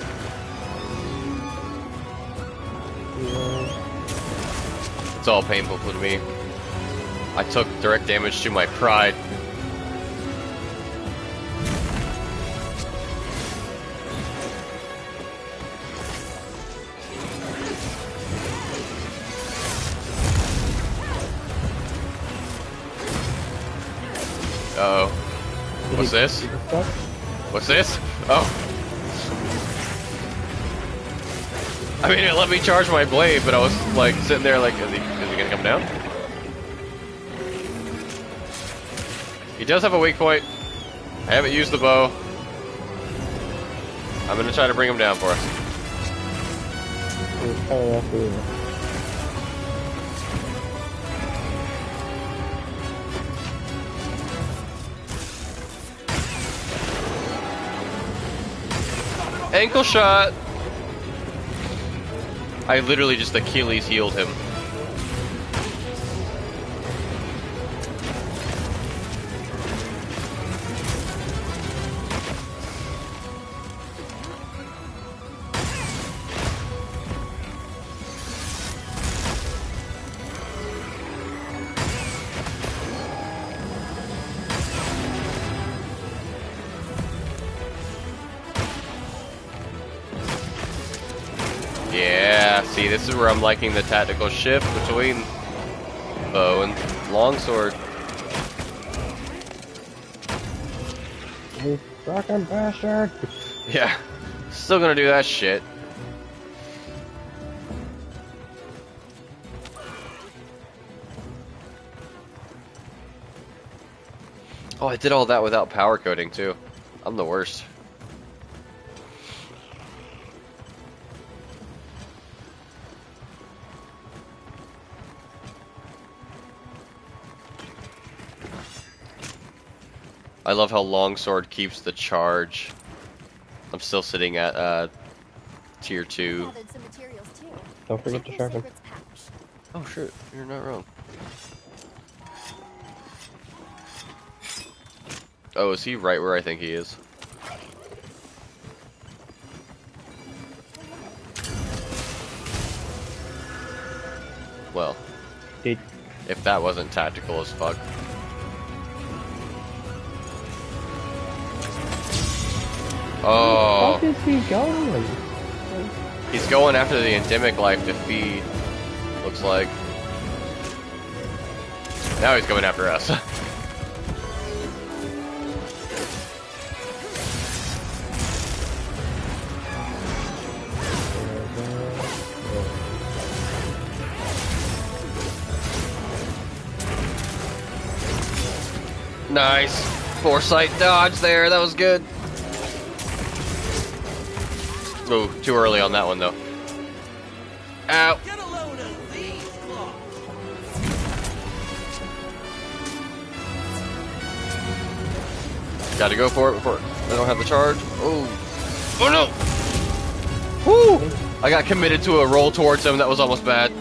It's all painful for me. I took direct damage to my pride. Uh-oh. What's this? What's this? Oh. I mean, it let me charge my blade, but I was like sitting there like, is he gonna come down? He does have a weak point. I haven't used the bow. I'm gonna try to bring him down for us. Ankle shot! I literally just Achilles healed him. Yeah, see, this is where I'm liking the tactical shift between bow and longsword. You fucking bastard! Yeah, still gonna do that shit. Oh, I did all that without power coding too. I'm the worst. I love how longsword keeps the charge. I'm still sitting at tier 2. Gathered some materials too. Don't forget to Check your sharpen. secrets pouch. Oh shoot, you're not wrong. Oh, is he right where I think he is? Well, Did if that wasn't tactical as fuck. Oh, fuck is he going? he's going after the endemic life to feed. Looks like. Now he's going after us. Nice. Foresight dodge there. That was good. Ooh, too early on that one though. Ow. Get a load of these blocks. Gotta go for it before I don't have the charge. Oh. Oh no! Woo! I got committed to a roll towards him. That was almost bad.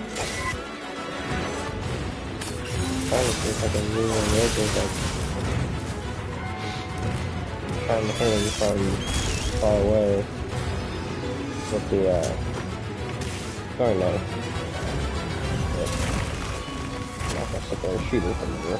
Honestly, if I can move on the edges, like trying to hit him from far away with the throwing knife. Yep. I'll sit there and shoot her from here.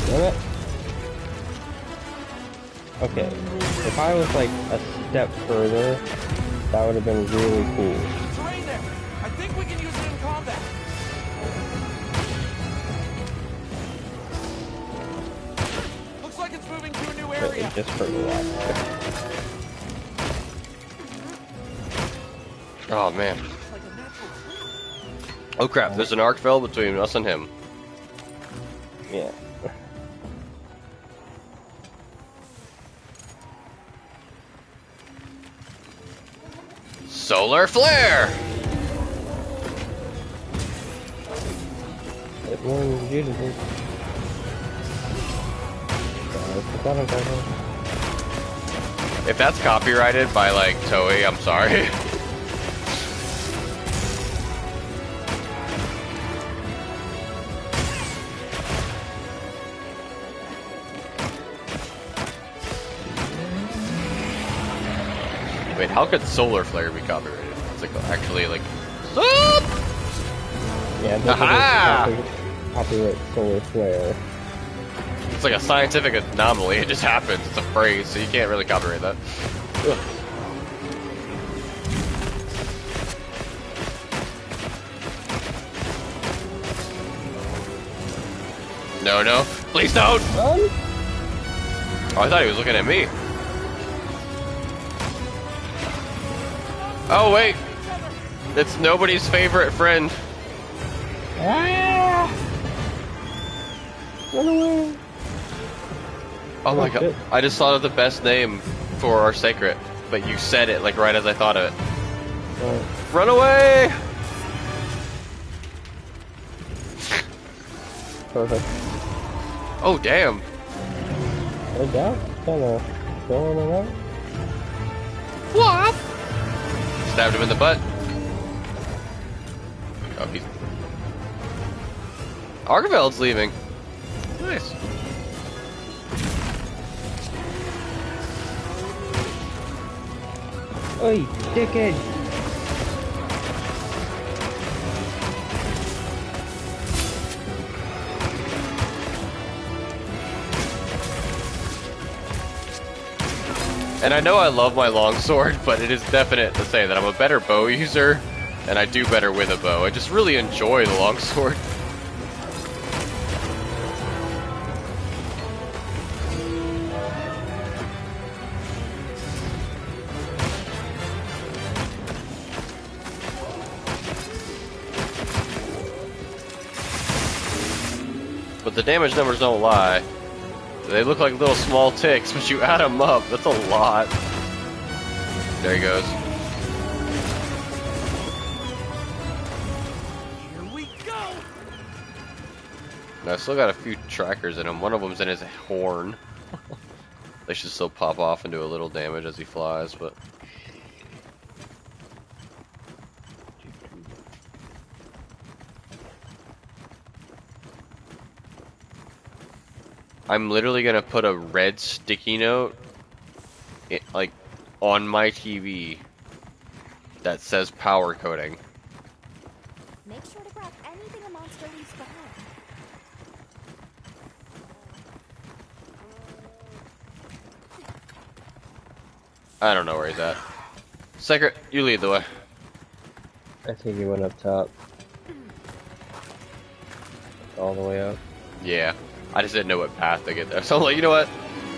Damn it. Okay, if I was like a step further, that would have been really cool. Terrain there. I think we can use it in combat. Looks like it's moving to a new area. Just for the lot. Oh man. Oh crap, there's an arc fell between us and him. Yeah. Solar flare! It warns you to do. If that's copyrighted by like Toei, I'm sorry. Wait, how could solar flare be copyrighted? It's like actually like. Yeah, Aha! Copyright solar flare. It's like a scientific anomaly. It just happens. It's a phrase, so you can't really copyright that. Ugh. No, no. Please don't! Oh, I thought he was looking at me. Oh, wait. It's nobody's favorite friend. Ah! Run away! Oh my shit. god. I just thought of the best name for our secret, but you said it like right as I thought of it. Run away! Perfect. Oh, damn. Hey, that kind of going around. What? Stabbed him in the butt. Oh, he's... Argaveld's leaving. Nice. Oi, dickhead! And I know I love my longsword, but it is definite to say that I'm a better bow user, and I do better with a bow. I just really enjoy the longsword. But the damage numbers don't lie. They look like little small ticks, but you add them up, that's a lot. There he goes. Here we go. And I still got a few trackers in him. One of them's in his horn. They should still pop off and do a little damage as he flies, but... I'm literally gonna put a red sticky note, like, on my TV that says power coding. Make sure to grab anything a monster leaves behind. I don't know where he's at. Secret, you lead the way. I think he went up top. All the way up. Yeah, I just didn't know what path to get there. So I'm like, you know what?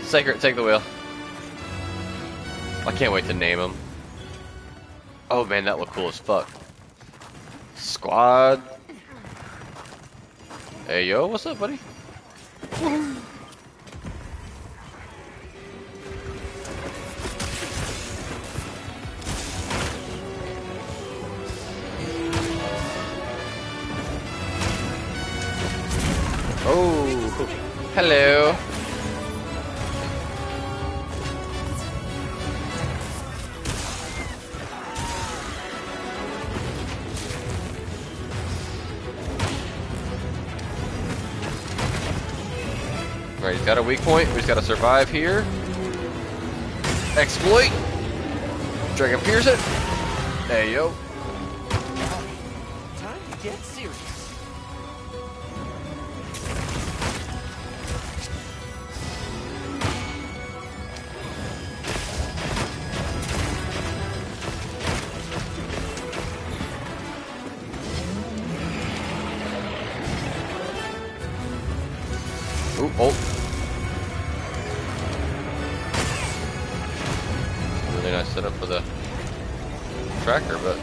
Secret, take the wheel. I can't wait to name him. Oh man, that looked cool as fuck. Squad. Hey yo, what's up, buddy? Oh, hello. Alright, he's got a weak point. We just gotta survive here. Exploit! Dragon Pierce it. There you go. Time to get serious. Ooh, oh. Really nice setup for the tracker, but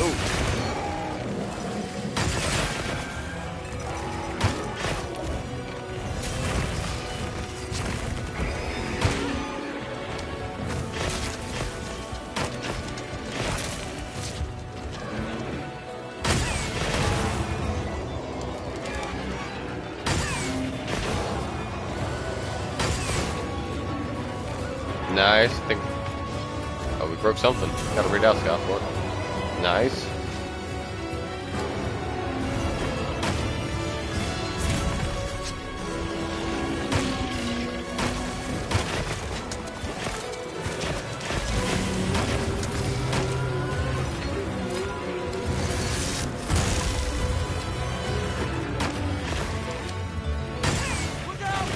ooh. Nice. I think. Oh, we broke something. Gotta read out Scott for it. Nice. Look out!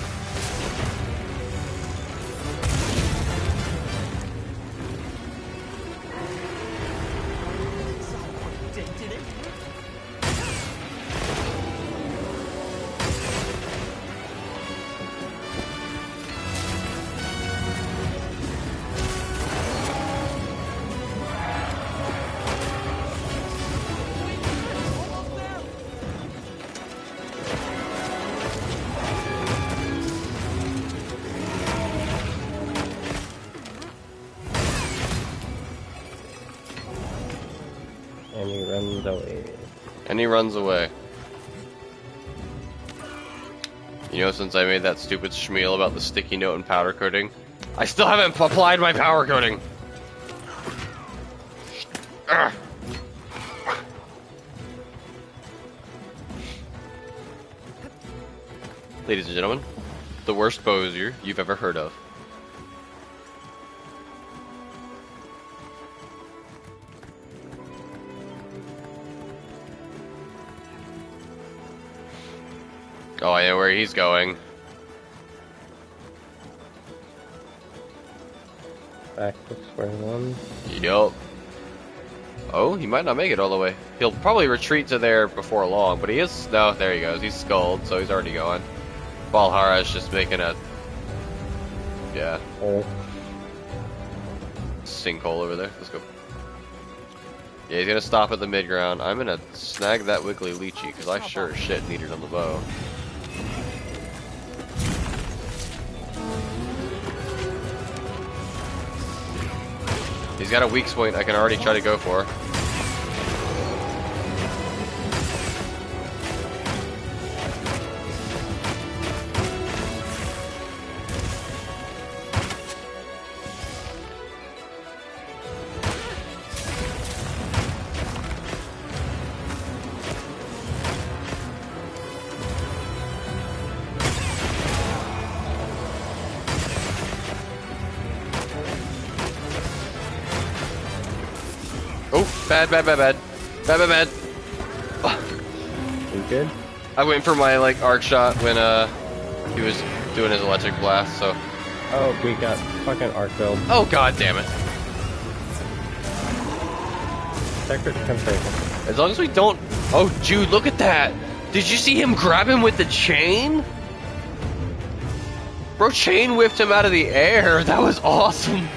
Did it? Almost there. And he runs away. And he runs away. You know, since I made that stupid schmeal about the sticky note and powder coating, I still haven't applied my power coating. Ugh. Ladies and gentlemen, the worst poser you've ever heard of. Oh, I know where he's going. Back to square one. Yup. Oh, he might not make it all the way. He'll probably retreat to there before long, but he is... No, there he goes. He's skulled, so he's already going. Valhara's just making a... Yeah. Oh. Sinkhole over there. Let's go. Yeah, he's gonna stop at the mid-ground. I'm gonna snag that Wiggly Leechy, because I sure as shit need it on the bow. He's got a weak point I can already try to go for. Oh, bad. You good? I went for my like arc shot when he was doing his electric blast, so. Oh, we got fucking arc build. Oh god damn it. Secret come save him. As long as we don't. Oh Jude, look at that! Did you see him grab him with the chain? Bro, chain whipped him out of the air. That was awesome.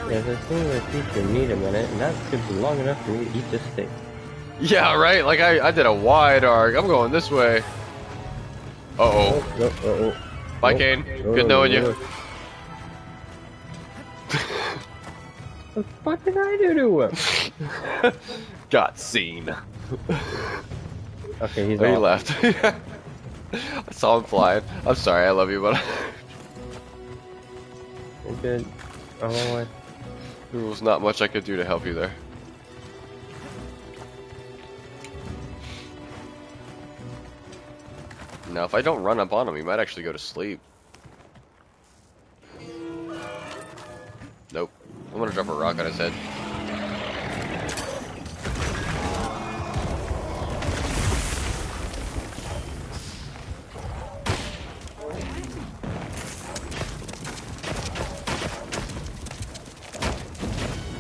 Yeah, this thing with feature meat a minute, and that's gonna be long enough for me to eat this steak. Yeah, right? Like I did a wide arc. I'm going this way. Uh-oh. Bye, Kane. Good knowing you. What the fuck did I do to him? Got seen. Okay, he's Oh, he off. left. I saw him flying. I'm sorry, I love you, but You're good. I'm on my way. there was not much I could do to help you there. Now, if I don't run up on him, he might actually go to sleep. Nope. I'm gonna drop a rock on his head.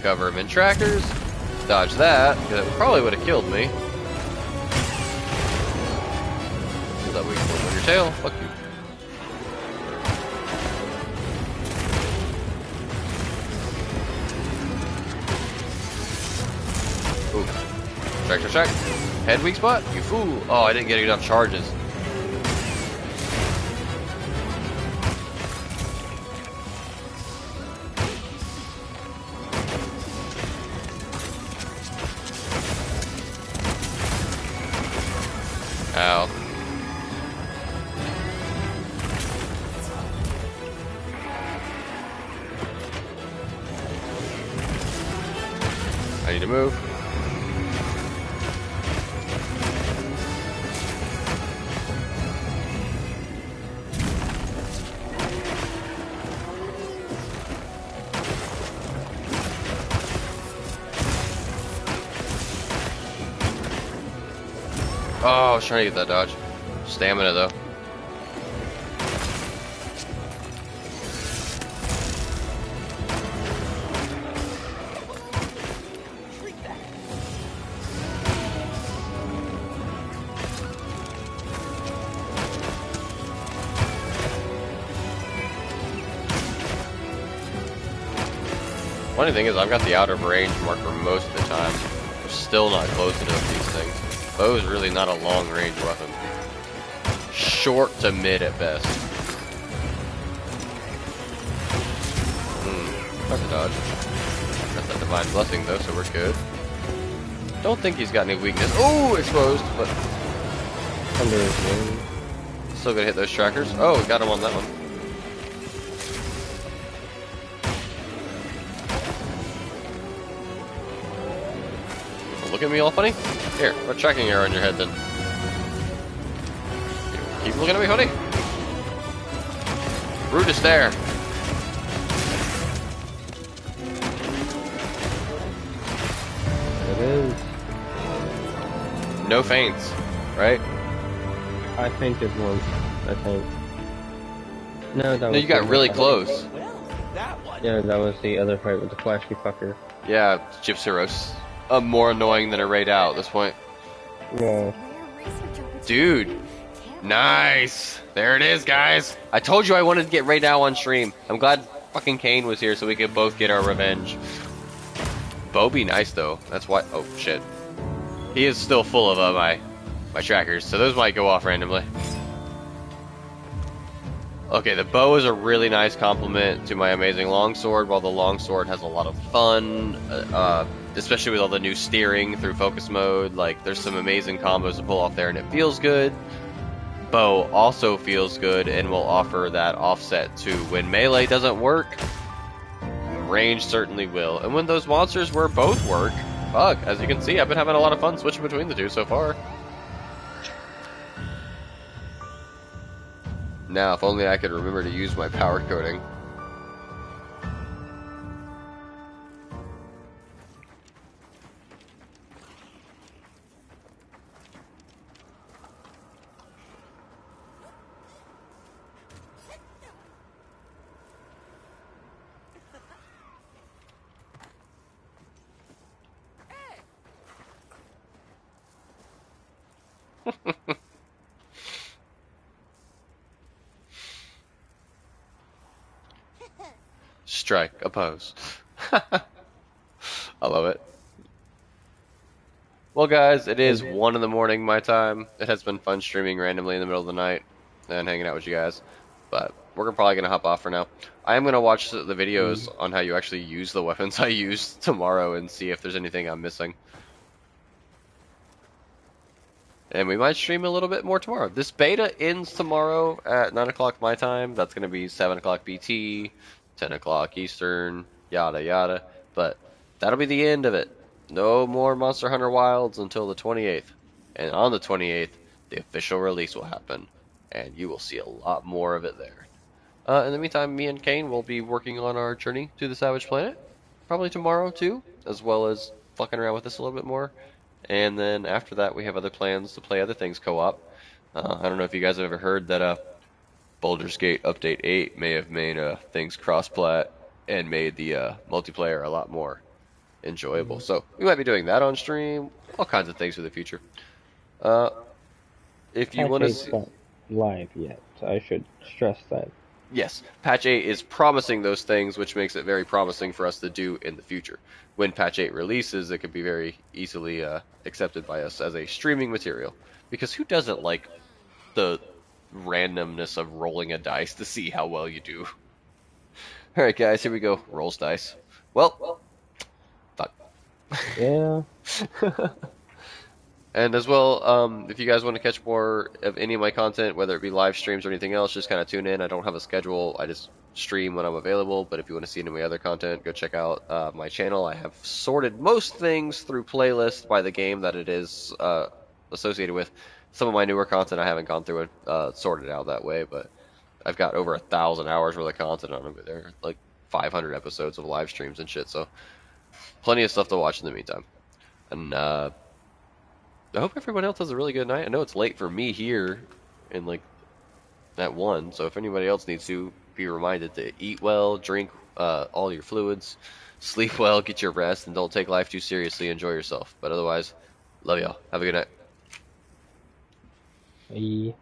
Cover him in trackers. Dodge that, because it probably would have killed me. Is that weak point on your tail? Fuck you. Ooh. Tractor check. Head weak spot? You fool. Oh, I didn't get enough charges. Ow. I need to move. Oh, I was trying to get that dodge. Stamina, though. Funny thing is, I've got the out of range marker most of the time. We're still not close enough to these things. Bow is really not a long range weapon. Short to mid at best. That's a dodge. Got that divine blessing though, so we're good. Don't think he's got any weakness. Oh, exposed, but Under his wing. still gonna hit those trackers. Oh, got him on that one. Look at me all funny. Here, put a tracking arrow on your head then. Keep looking at me, honey. Brutus there. It is. No feints, right? I fainted once, I think. No, that was No, you got the really other close. Well, that one. fight. Yeah, that was the other fight with the flashy fucker. Yeah, Gypsyros. More annoying than a raid out at this point. Yeah. Rare research opportunity. Dude. Nice. There it is, guys. I told you I wanted to get raid out on stream. I'm glad fucking Kane was here so we could both get our revenge. Bo be nice though. That's why. Oh shit. He is still full of my trackers, so those might go off randomly. Okay, the bow is a really nice complement to my amazing longsword, while the longsword has a lot of fun, especially with all the new steering through focus mode. Like, there's some amazing combos to pull off there, and it feels good. Bow also feels good and will offer that offset to when melee doesn't work, range certainly will. And when those monsters where both work, fuck, as you can see, I've been having a lot of fun switching between the two so far. Now, if only I could remember to use my power coating. Strike, oppose. I love it. Well, guys, it is 1 in the morning my time. It has been fun streaming randomly in the middle of the night and hanging out with you guys. But we're probably going to hop off for now. I am going to watch the videos on how you actually use the weapons I use tomorrow and see if there's anything I'm missing. And we might stream a little bit more tomorrow. This beta ends tomorrow at 9 o'clock my time. That's going to be 7 o'clock BT, 10 o'clock Eastern, yada yada. But that'll be the end of it. No more Monster Hunter Wilds until the 28th. And on the 28th, the official release will happen. and you will see a lot more of it there. In the meantime, me and Kane will be working on our journey to the Savage Planet, probably tomorrow too, as well as fucking around with this a little bit more. And then after that, we have other plans to play other things co-op. I don't know if you guys have ever heard that Baldur's Gate Update 8 may have made things cross-plat and made the multiplayer a lot more enjoyable. So we might be doing that on stream, all kinds of things for the future. Uh, if you Patch want to 8's see, not live yet. I should stress that. yes, Patch 8 is promising those things, which makes it very promising for us to do in the future. When Patch 8 releases, it can be very easily accepted by us as a streaming material. Because who doesn't like the randomness of rolling a dice to see how well you do? Alright, guys, here we go. Rolls dice. Well, fuck. Yeah. And as well, if you guys want to catch more of any of my content, whether it be live streams or anything else, just kind of tune in. I don't have a schedule. I just stream when I'm available. But if you want to see any of my other content, go check out my channel. I have sorted most things through playlist by the game that it is associated with. Some of my newer content I haven't gone through and sorted out that way, but I've got over 1,000 hours worth of content on it. There, like 500 episodes of live streams and shit. So plenty of stuff to watch in the meantime. And I hope everyone else has a really good night. I know it's late for me here in like at 1, so if anybody else needs to, be reminded to eat well, drink all your fluids, sleep well, get your rest, and don't take life too seriously. Enjoy yourself. But otherwise, love y'all. Have a good night. Bye.